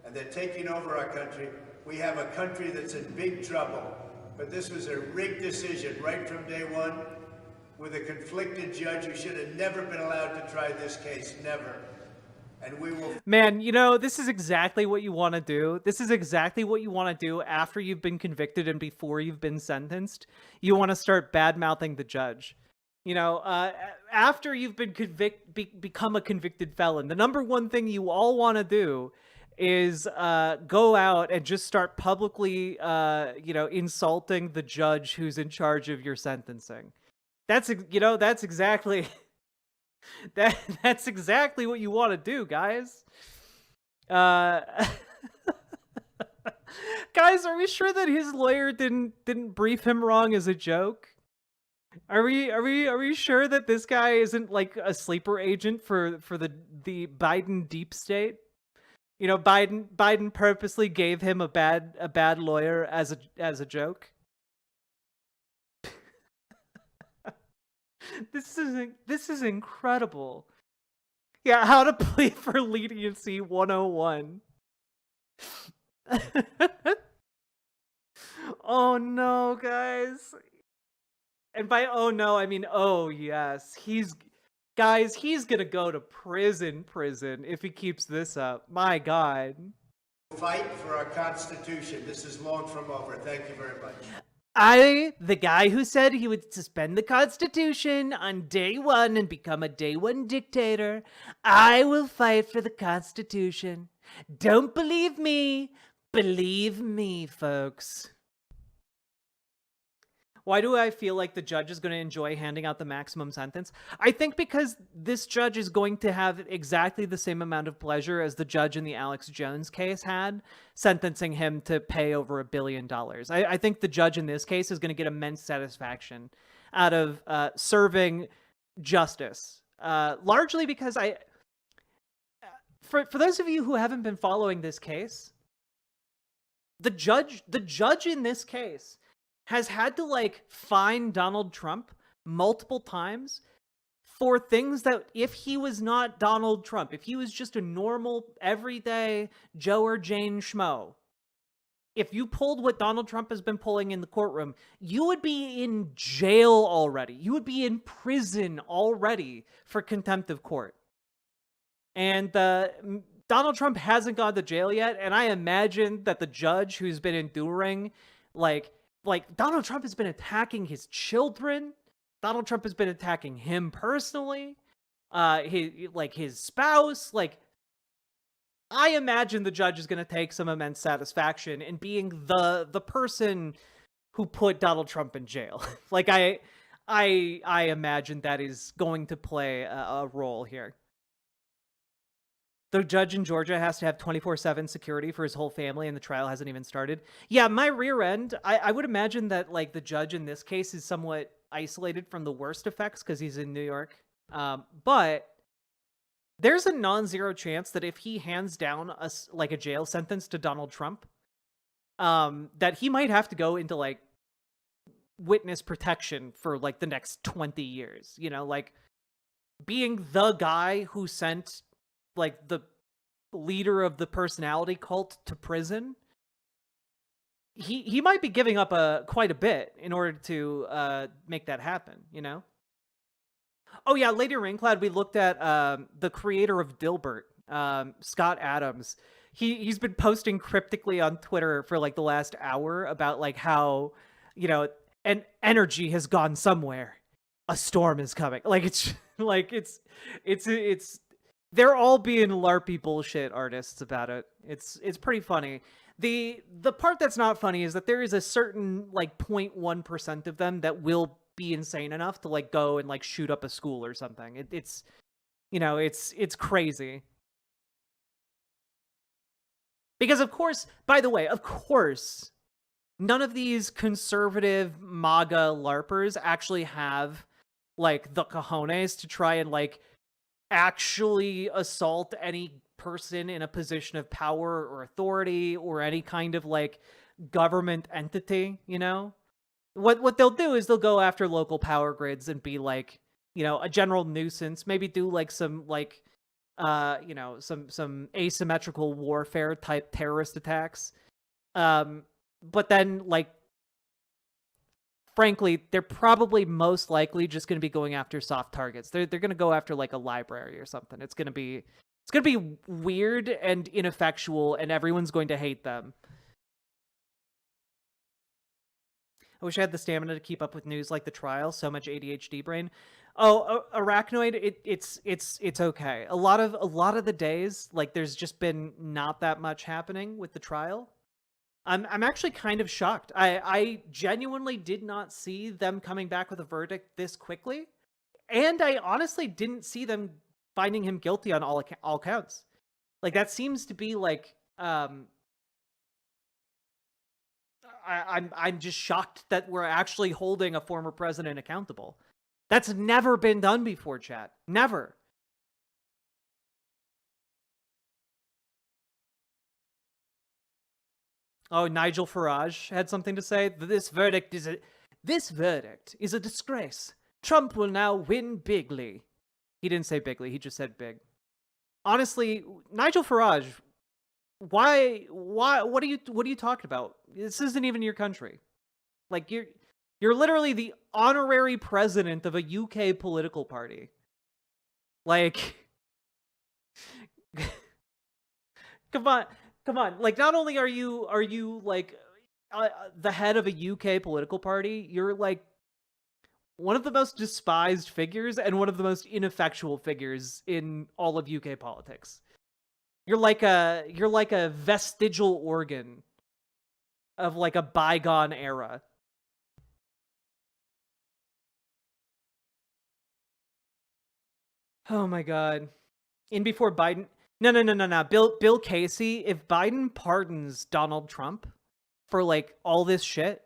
and they're taking over our country. We have a country that's in big trouble. But this was a rigged decision right from day one with a conflicted judge who should have never been allowed to try this case. Never. And we will... Man, this is exactly what you want to do. This is exactly what you want to do after you've been convicted and before you've been sentenced. You want to start bad-mouthing the judge. After you've been become a convicted felon, the number one thing you all want to do is go out and just start publicly, insulting the judge who's in charge of your sentencing. That's exactly that's exactly what you want to do, guys. Guys, are we sure that his lawyer didn't brief him wrong as a joke? Are we sure that this guy isn't like a sleeper agent for the Biden deep state? Biden purposely gave him a bad lawyer as a joke. This is incredible. Yeah, how to plead for leniency 101. Oh no, guys. And by oh no, I mean oh yes. He's gonna go to prison if he keeps this up. My God. Fight for our Constitution. This is long from over. Thank you very much. The guy who said he would suspend the Constitution on day one and become a day one dictator, I will fight for the Constitution. Don't believe me. Believe me, folks. Why do I feel like the judge is going to enjoy handing out the maximum sentence? I think because this judge is going to have exactly the same amount of pleasure as the judge in the Alex Jones case had, sentencing him to pay over $1 billion. I think the judge in this case is going to get immense satisfaction out of serving justice, largely because for those of you who haven't been following this case, the judge in this case has had to like fine Donald Trump multiple times for things that if he was not Donald Trump, if he was just a normal everyday Joe or Jane schmo, if you pulled what Donald Trump has been pulling in the courtroom, you would be in jail already. You would be in prison already for contempt of court. And Donald Trump hasn't gone to jail yet, and I imagine that the judge who's been enduring, like Donald Trump has been attacking his children. Donald Trump has been attacking him personally. His spouse. I imagine the judge is going to take some immense satisfaction in being the person who put Donald Trump in jail. I imagine that is going to play a role here. The judge in Georgia has to have 24/7 security for his whole family, and the trial hasn't even started. Yeah, my rear end, I would imagine that like the judge in this case is somewhat isolated from the worst effects because he's in New York. But there's a non-zero chance that if he hands down a jail sentence to Donald Trump, that he might have to go into like witness protection for like the next 20 years. You know, like being the guy who sent like the leader of the personality cult to prison, he might be giving up quite a bit in order to make that happen, you know? Oh yeah, Lady Raincloud, we looked at the creator of Dilbert, Scott Adams. He's been posting cryptically on Twitter for like the last hour about like how, you know, an energy has gone somewhere. A storm is coming. Like it's they're all being LARPy bullshit artists about it. It's pretty funny. The part that's not funny is that there is a certain like 0.1% of them that will be insane enough to like go and like shoot up a school or something. It's you know, it's crazy. Because of course, by the way, of course, none of these conservative MAGA LARPers actually have like the cojones to try and like actually assault any person in a position of power or authority or any kind of like government entity, you know? What they'll do is they'll go after local power grids and be like, you know, a general nuisance, maybe do like some like you know, some asymmetrical warfare type terrorist attacks. But then like frankly, they're probably most likely just going to be going after soft targets. They're going to go after like a library or something. It's going to be weird and ineffectual, and everyone's going to hate them. I wish I had the stamina to keep up with news like the trial. So much ADHD brain. Oh, Arachnoid, it's okay. A lot of the days, like there's just been not that much happening with the trial. I'm actually kind of shocked. I genuinely did not see them coming back with a verdict this quickly, and I honestly didn't see them finding him guilty on all counts. Like that seems to be like I'm just shocked that we're actually holding a former president accountable. That's never been done before, chat. Never. Oh, Nigel Farage had something to say. This verdict is a disgrace. Trump will now win bigly. He didn't say bigly. He just said big. Honestly, Nigel Farage, why? What are you talking about? This isn't even your country. Like you're literally the honorary president of a UK political party. Like, come on. Like, not only are you like the head of a UK political party, you're like one of the most despised figures and one of the most ineffectual figures in all of UK politics. You're like a vestigial organ of like a bygone era. Oh my god. In before Biden. No. Bill Casey, if Biden pardons Donald Trump for like all this shit,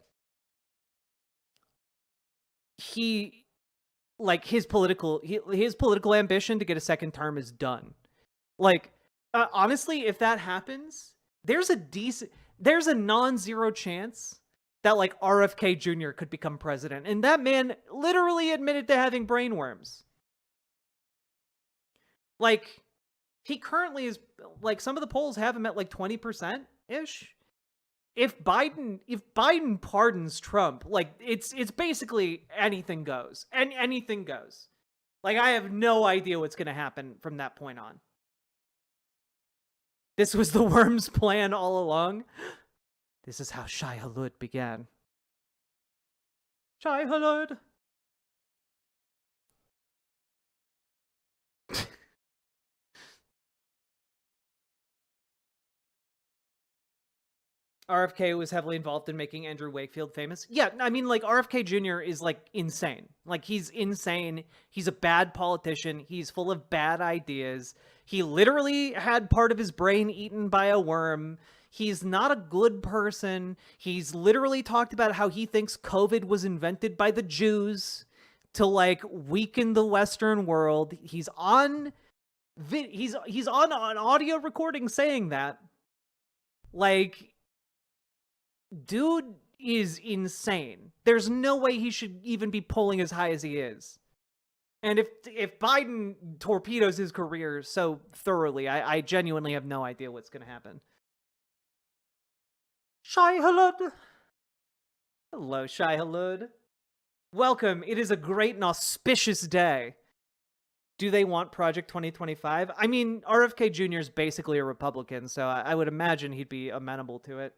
his political ambition to get a second term is done. Like, honestly, if that happens, there's a non-zero chance that like RFK Jr. could become president, and that man literally admitted to having brain worms. Like, he currently is, like, some of the polls have him at like 20% ish. If Biden pardons Trump, like, it's basically anything goes. And anything goes. Like, I have no idea what's going to happen from that point on. This was the worm's plan all along. This is how Shai Hulud began. Shai Hulud. RFK was heavily involved in making Andrew Wakefield famous. Yeah, I mean, like, RFK Jr. is, like, insane. Like, he's insane. He's a bad politician. He's full of bad ideas. He literally had part of his brain eaten by a worm. He's not a good person. He's literally talked about how he thinks COVID was invented by the Jews to, like, weaken the Western world. He's on an audio recording saying that. Like, dude is insane. There's no way he should even be pulling as high as he is. And if Biden torpedoes his career so thoroughly, I genuinely have no idea what's going to happen. Shai Hulud. Hello, Shai Hulud. Welcome. It is a great and auspicious day. Do they want Project 2025? I mean, RFK Jr. is basically a Republican, so I would imagine he'd be amenable to it.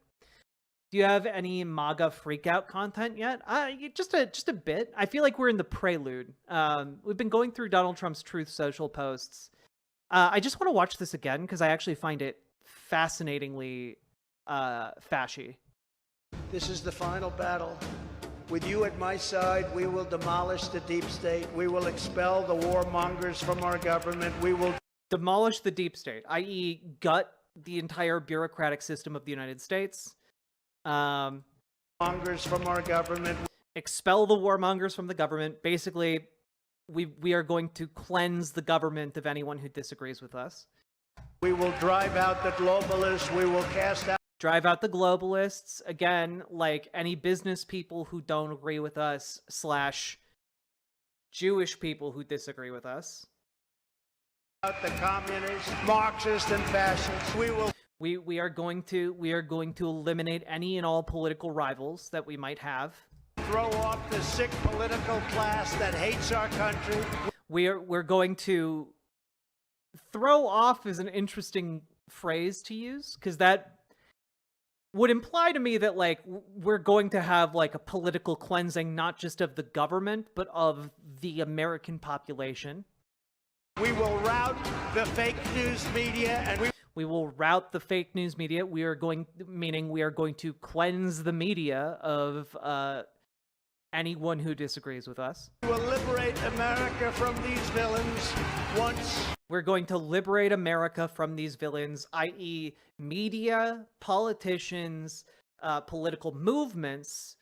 Do you have any MAGA freakout content yet? Just a bit. I feel like we're in the prelude. We've been going through Donald Trump's Truth Social posts. I just want to watch this again because I actually find it fascinatingly fashy. This is the final battle. With you at my side, we will demolish the deep state. We will expel the warmongers from our government. We will demolish the deep state, i.e. gut the entire bureaucratic system of the United States. Warmongers from our government. Expel the warmongers from the government. Basically, we are going to cleanse the government of anyone who disagrees with us. We will drive out the globalists. We will cast out... Drive out the globalists. Again, like any business people who don't agree with us / Jewish people who disagree with us. Out the communists, Marxists, and fascists. We are going to eliminate any and all political rivals that we might have. Throw off the sick political class that hates our country. We're going to throw off is an interesting phrase to use because that would imply to me that like we're going to have like a political cleansing not just of the government but of the American population. We will rout the fake news media and we will rout the fake news media. We are going to cleanse the media of anyone who disagrees with us. We will liberate America from these villains once. We're going to liberate America from these villains, i.e. media, politicians, political movements,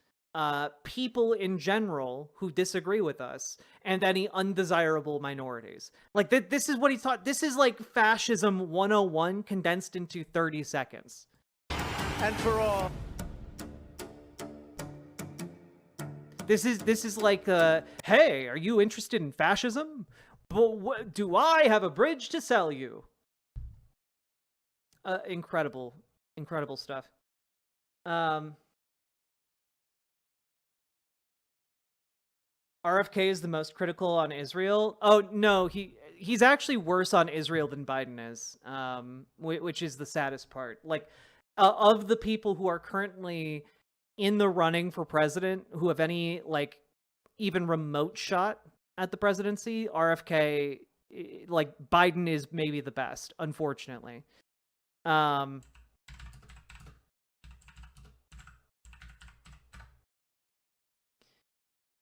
people in general who disagree with us, and any undesirable minorities. Like, this is what he taught. This is like Fascism 101 condensed into 30 seconds. And for all. This is like, hey, are you interested in fascism? But do I have a bridge to sell you? Incredible stuff. RFK is the most critical on Israel. Oh no, he's actually worse on Israel than Biden is, which is the saddest part. Like, of the people who are currently in the running for president, who have any like even remote shot at the presidency, RFK, like Biden is maybe the best, unfortunately.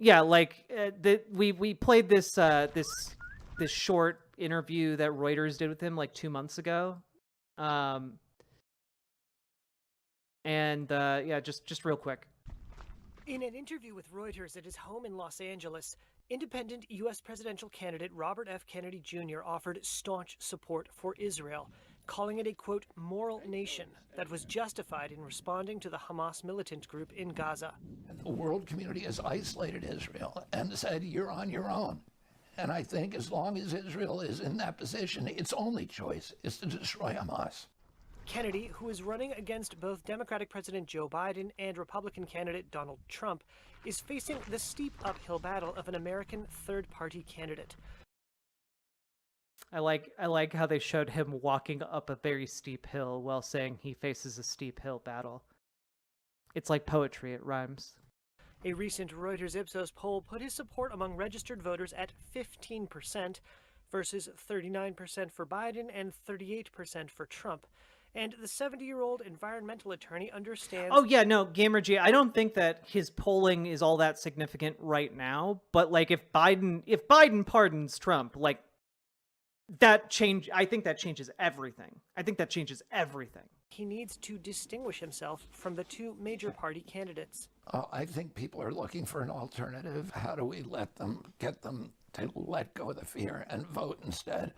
Yeah, like we played this this short interview that Reuters did with him like 2 months ago. Yeah, just real quick. In an interview with Reuters at his home in Los Angeles, independent U.S. presidential candidate Robert F. Kennedy Jr. offered staunch support for Israel, calling it a, quote, moral nation that was justified in responding to the Hamas militant group in Gaza. The world community has isolated Israel and said, you're on your own. And I think as long as Israel is in that position, its only choice is to destroy Hamas. Kennedy, who is running against both Democratic President Joe Biden and Republican candidate Donald Trump, is facing the steep uphill battle of an American third-party candidate. I like how they showed him walking up a very steep hill while saying he faces a steep hill battle. It's like poetry, it rhymes. A recent Reuters Ipsos poll put his support among registered voters at 15% versus 39% for Biden and 38% for Trump. And the 70-year-old environmental attorney understands... Oh, yeah, no, Gamer G, I don't think that his polling is all that significant right now, but, like, if Biden pardons Trump, like, I think that changes everything. I think that changes everything. He needs to distinguish himself from the two major party candidates. I think people are looking for an alternative. How do we get them to let go of the fear and vote instead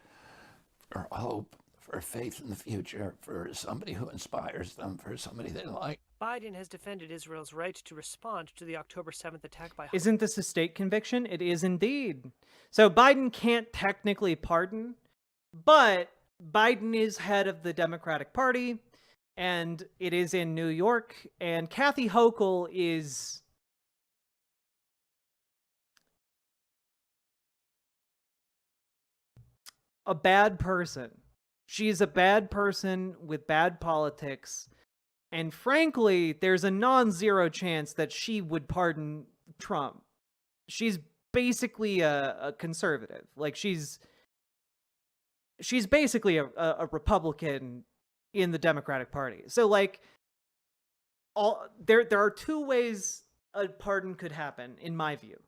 for hope, for faith in the future, for somebody who inspires them, for somebody they like? Biden has defended Israel's right to respond to the October 7th attack by... Isn't this a state conviction? It is indeed. So Biden can't technically pardon, but Biden is head of the Democratic Party, and it is in New York, and Kathy Hochul is... a bad person. She's a bad person with bad politics, and frankly, there's a non-zero chance that she would pardon Trump. She's basically a conservative. Like, she's basically a Republican in the Democratic Party. So, like, there are two ways a pardon could happen, in my view.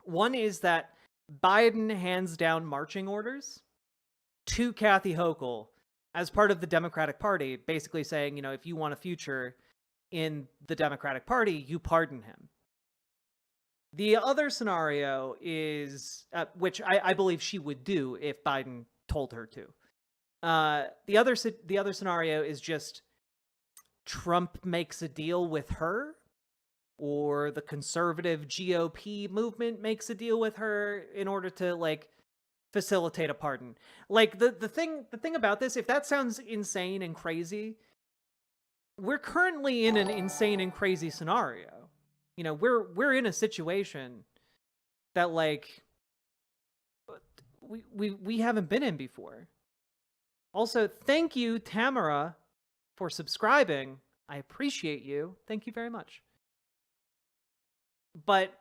One is that Biden hands down marching orders to Kathy Hochul as part of the Democratic Party, basically saying, you know, if you want a future in the Democratic Party, you pardon him. The other scenario is, which I believe she would do if Biden told her to. The other scenario is just Trump makes a deal with her, or the conservative GOP movement makes a deal with her in order to, like, facilitate a pardon. Like, the thing about this, if that sounds insane and crazy, we're currently in an insane and crazy scenario. You know, we're in a situation that, like, we haven't been in before. Also, thank you, Tamara, for subscribing. I appreciate you. Thank you very much. But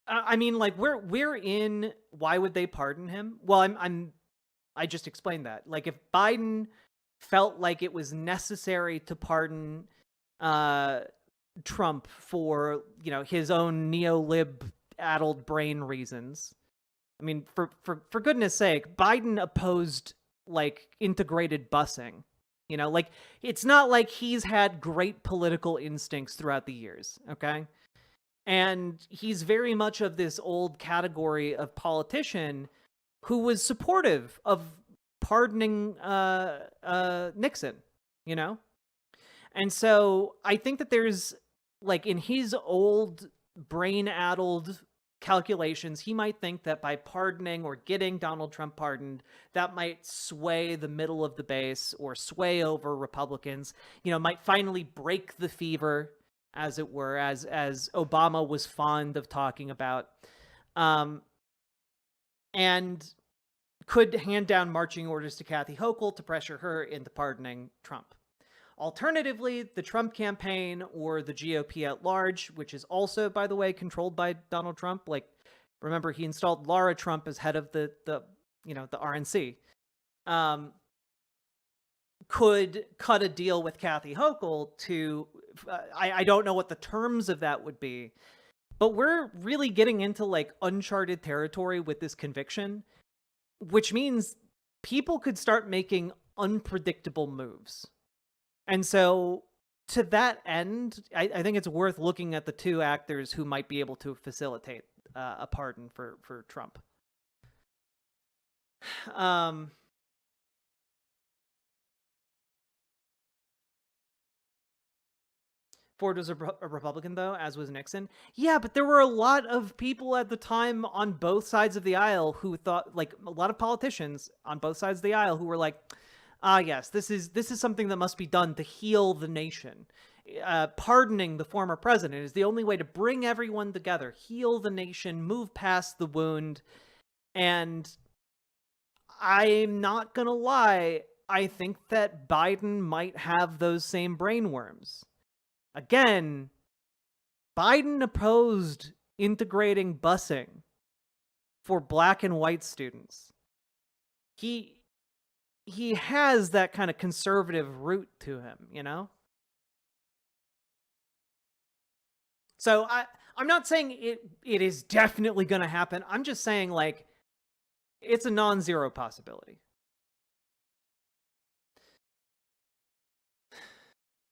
I mean, like, we're in. Why would they pardon him? Well, I just explained that. Like, if Biden felt like it was necessary to pardon Trump for, you know, his own neo-lib addled brain reasons. I mean, for goodness sake, Biden opposed, like, integrated busing. You know, like, it's not like he's had great political instincts throughout the years, okay? And he's very much of this old category of politician who was supportive of pardoning Nixon, you know? And so I think that there's, like, in his old brain-addled calculations, he might think that by pardoning or getting Donald Trump pardoned, that might sway the middle of the base or sway over Republicans, you know, might finally break the fever, as it were, as Obama was fond of talking about, and could hand down marching orders to Kathy Hochul to pressure her into pardoning Trump. Alternatively, the Trump campaign or the GOP at large, which is also, by the way, controlled by Donald Trump. Like, remember, he installed Laura Trump as head of the RNC. Could cut a deal with Kathy Hochul to, I don't know what the terms of that would be, but we're really getting into, like, uncharted territory with this conviction. which means people could start making unpredictable moves. And so to that end, I think it's worth looking at the two actors who might be able to facilitate a pardon for Trump. Ford was a Republican, though, as was Nixon. Yeah, but there were a lot of people at the time on both sides of the aisle who thought, like, a lot of politicians on both sides of the aisle who were like, yes, this is something that must be done to heal the nation. Pardoning the former president is the only way to bring everyone together, heal the nation, move past the wound. And I'm not gonna lie, I think that Biden might have those same brainworms. Again, Biden opposed integrating busing for black and white students. He has that kind of conservative root to him, you know? So I'm not saying it is definitely going to happen. I'm just saying, like, it's a non-zero possibility.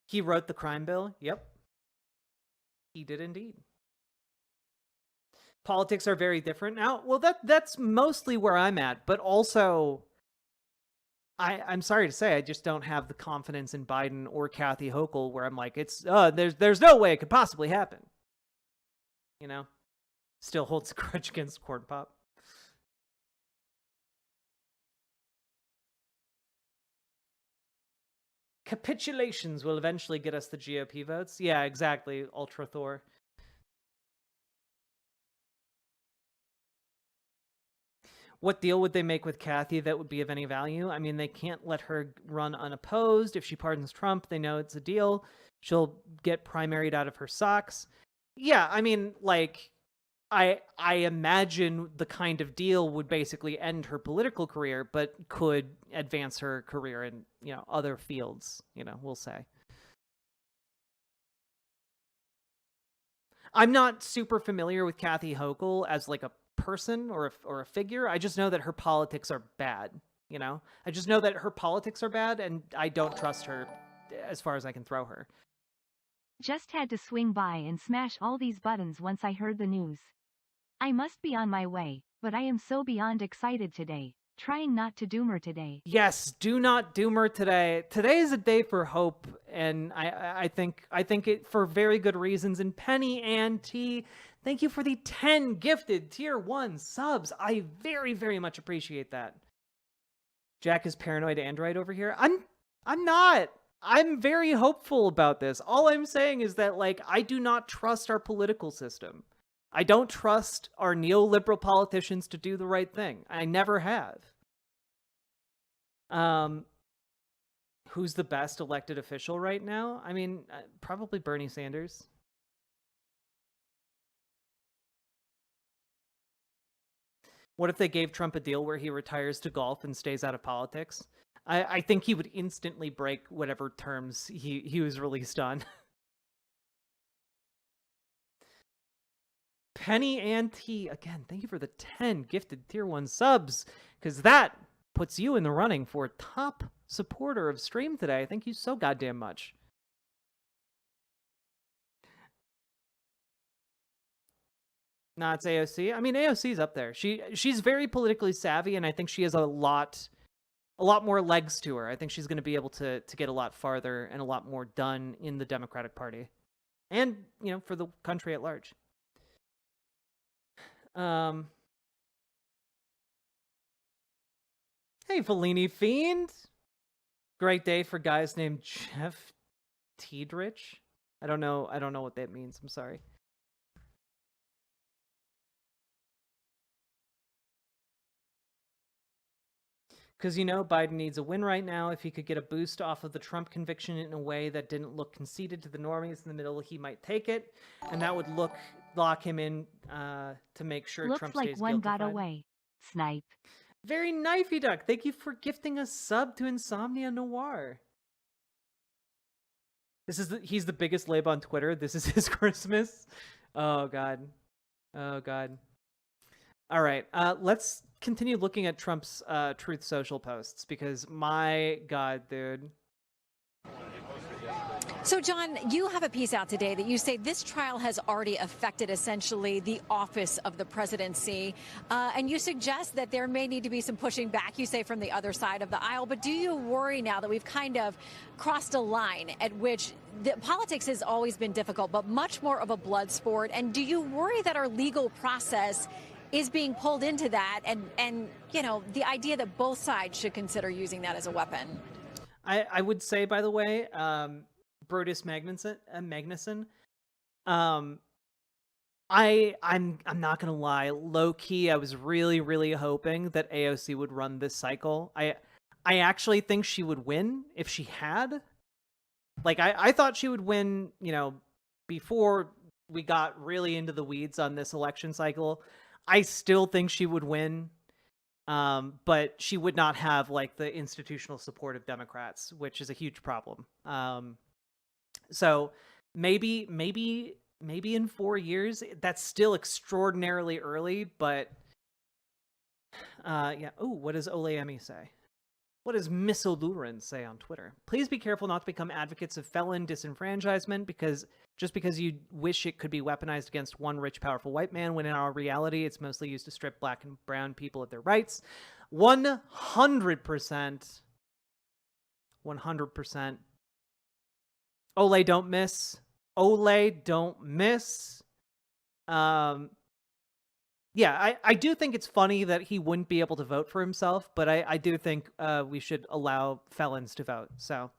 He wrote the crime bill. Yep. He did indeed. Politics are very different now. Well, that's mostly where I'm at, but also I'm sorry to say I just don't have the confidence in Biden or Kathy Hochul where I'm like, it's there's no way it could possibly happen. You know? Still holds a grudge against Corn Pop. Capitulations will eventually get us the GOP votes. Yeah, exactly, Ultra Thor. What deal would they make with Kathy that would be of any value? I mean, they can't let her run unopposed. If she pardons Trump, they know it's a deal. She'll get primaried out of her socks. Yeah, I mean, like, I imagine the kind of deal would basically end her political career, but could advance her career in, you know, other fields, you know, we'll say. I'm not super familiar with Kathy Hochul as like a person or a figure. I just know that her politics are bad, you know? I just know that her politics are bad, and I don't trust her as far as I can throw her. Just had to swing by and smash all these buttons once I heard the news. I must be on my way, but I am so beyond excited today. Trying not to doom her today. Yes, do not doom her today. Today is a day for hope, and I think it for very good reasons. And Penny and T, thank you for the 10 gifted tier 1 subs. I very, very much appreciate that. Jack is paranoid Android over here. I'm not. I'm very hopeful about this. All I'm saying is that, like, I do not trust our political system. I don't trust our neoliberal politicians to do the right thing. I never have. Who's the best elected official right now? I mean, probably Bernie Sanders. What if they gave Trump a deal where he retires to golf and stays out of politics? I think he would instantly break whatever terms he was released on. Penny and T, again, thank you for the 10 gifted tier 1 subs, because that puts you in the running for top supporter of stream today. Thank you so goddamn much. Nah, it's AOC. I mean, AOC's up there. She's very politically savvy, and I think she has a lot more legs to her. I think she's going to be able to get a lot farther and a lot more done in the Democratic Party. And, you know, for the country at large. Hey, Fellini Fiend. Great day for guys named Jeff Tiedrich. I don't know what that means. I'm sorry. Because, you know, Biden needs a win right now. If he could get a boost off of the Trump conviction in a way that didn't look conceded to the normies in the middle, he might take it. And that would lock him in to make sure Looks Trump like stays one guiltified. got away. Snipe. Very knifey duck. Thank you for gifting a sub to Insomnia Noir. He's the biggest lab on Twitter. This is his Christmas. Oh god. Oh god. All right. Let's continue looking at Trump's Truth Social posts because my God, dude. So, John, you have a piece out today that you say this trial has already affected essentially the office of the presidency. And you suggest that there may need to be some pushing back, you say, from the other side of the aisle. But do you worry now that we've kind of crossed a line at which politics has always been difficult, but much more of a blood sport? And do you worry that our legal process is being pulled into that and you know, the idea that both sides should consider using that as a weapon? I would say, by the way, Brutus Magnuson. I'm not gonna lie, low key, I was really hoping that AOC would run this cycle. I actually think she would win if she had. Like I thought she would win, you know, before we got really into the weeds on this election cycle. I still think she would win. But she would not have like the institutional support of Democrats, which is a huge problem. So maybe in 4 years. That's still extraordinarily early, but yeah. Oh, what does Oleemi say? What does Miss Olurin say on Twitter? Please be careful not to become advocates of felon disenfranchisement because you wish it could be weaponized against one rich, powerful white man, when in our reality, it's mostly used to strip black and brown people of their rights. 100%. 100%. Ole, don't miss. Ole, don't miss. Yeah, I do think it's funny that he wouldn't be able to vote for himself, but I do think we should allow felons to vote. So,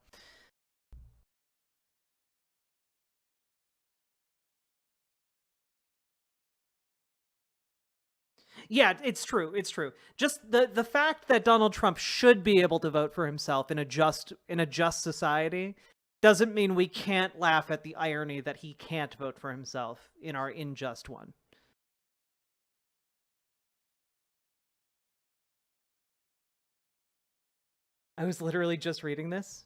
yeah, it's true. It's true. Just the fact that Donald Trump should be able to vote for himself in a just society doesn't mean we can't laugh at the irony that he can't vote for himself in our unjust one. I was literally just reading this.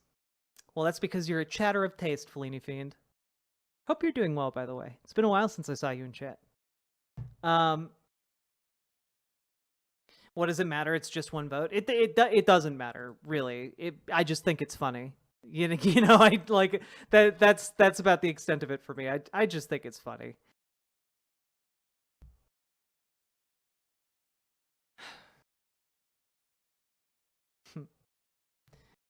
Well, that's because you're a chatter of taste, Fellini Fiend. Hope you're doing well, by the way. It's been a while since I saw you in chat. What does it matter? It's just one vote. It doesn't matter, really. I just think it's funny. You know, I like that. That's about the extent of it for me. I just think it's funny.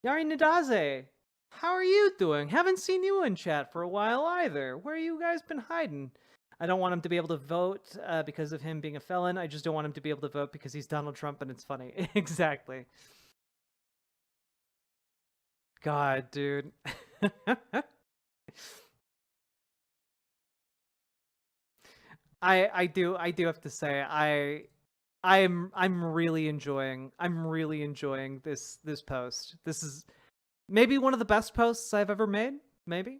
Yari Nadaze, how are you doing? Haven't seen you in chat for a while either. Where you guys been hiding? I don't want him to be able to vote because of him being a felon. I just don't want him to be able to vote because he's Donald Trump and it's funny. Exactly. God, dude. I do have to say I'm really enjoying this post. This is maybe one of the best posts I've ever made, maybe.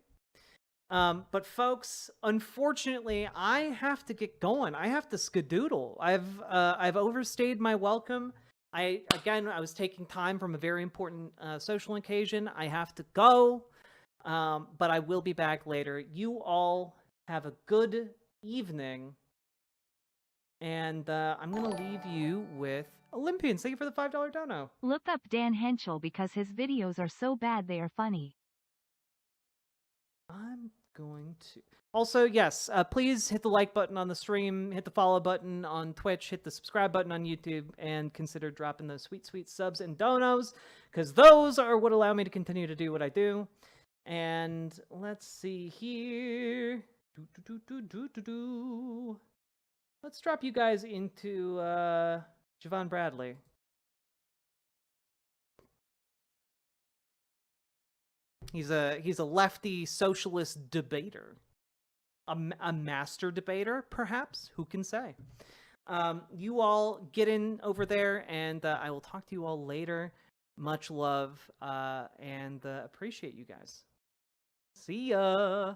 But folks, unfortunately, I have to get going. I have to skedoodle. I've overstayed my welcome. I was taking time from a very important social occasion. I have to go. But I will be back later. You all have a good evening. And I'm going to leave you with Olympians. Thank you for the $5 dono. Look up Dan Henschel because his videos are so bad they are funny. I'm going to... Also, yes, please hit the like button on the stream, hit the follow button on Twitch, hit the subscribe button on YouTube, and consider dropping those sweet, sweet subs and donos, because those are what allow me to continue to do what I do. And let's see here. Let's drop you guys into Javon Bradley. He's a lefty socialist debater. A master debater, perhaps? Who can say? You all get in over there, and I will talk to you all later. Much love, and appreciate you guys. See ya!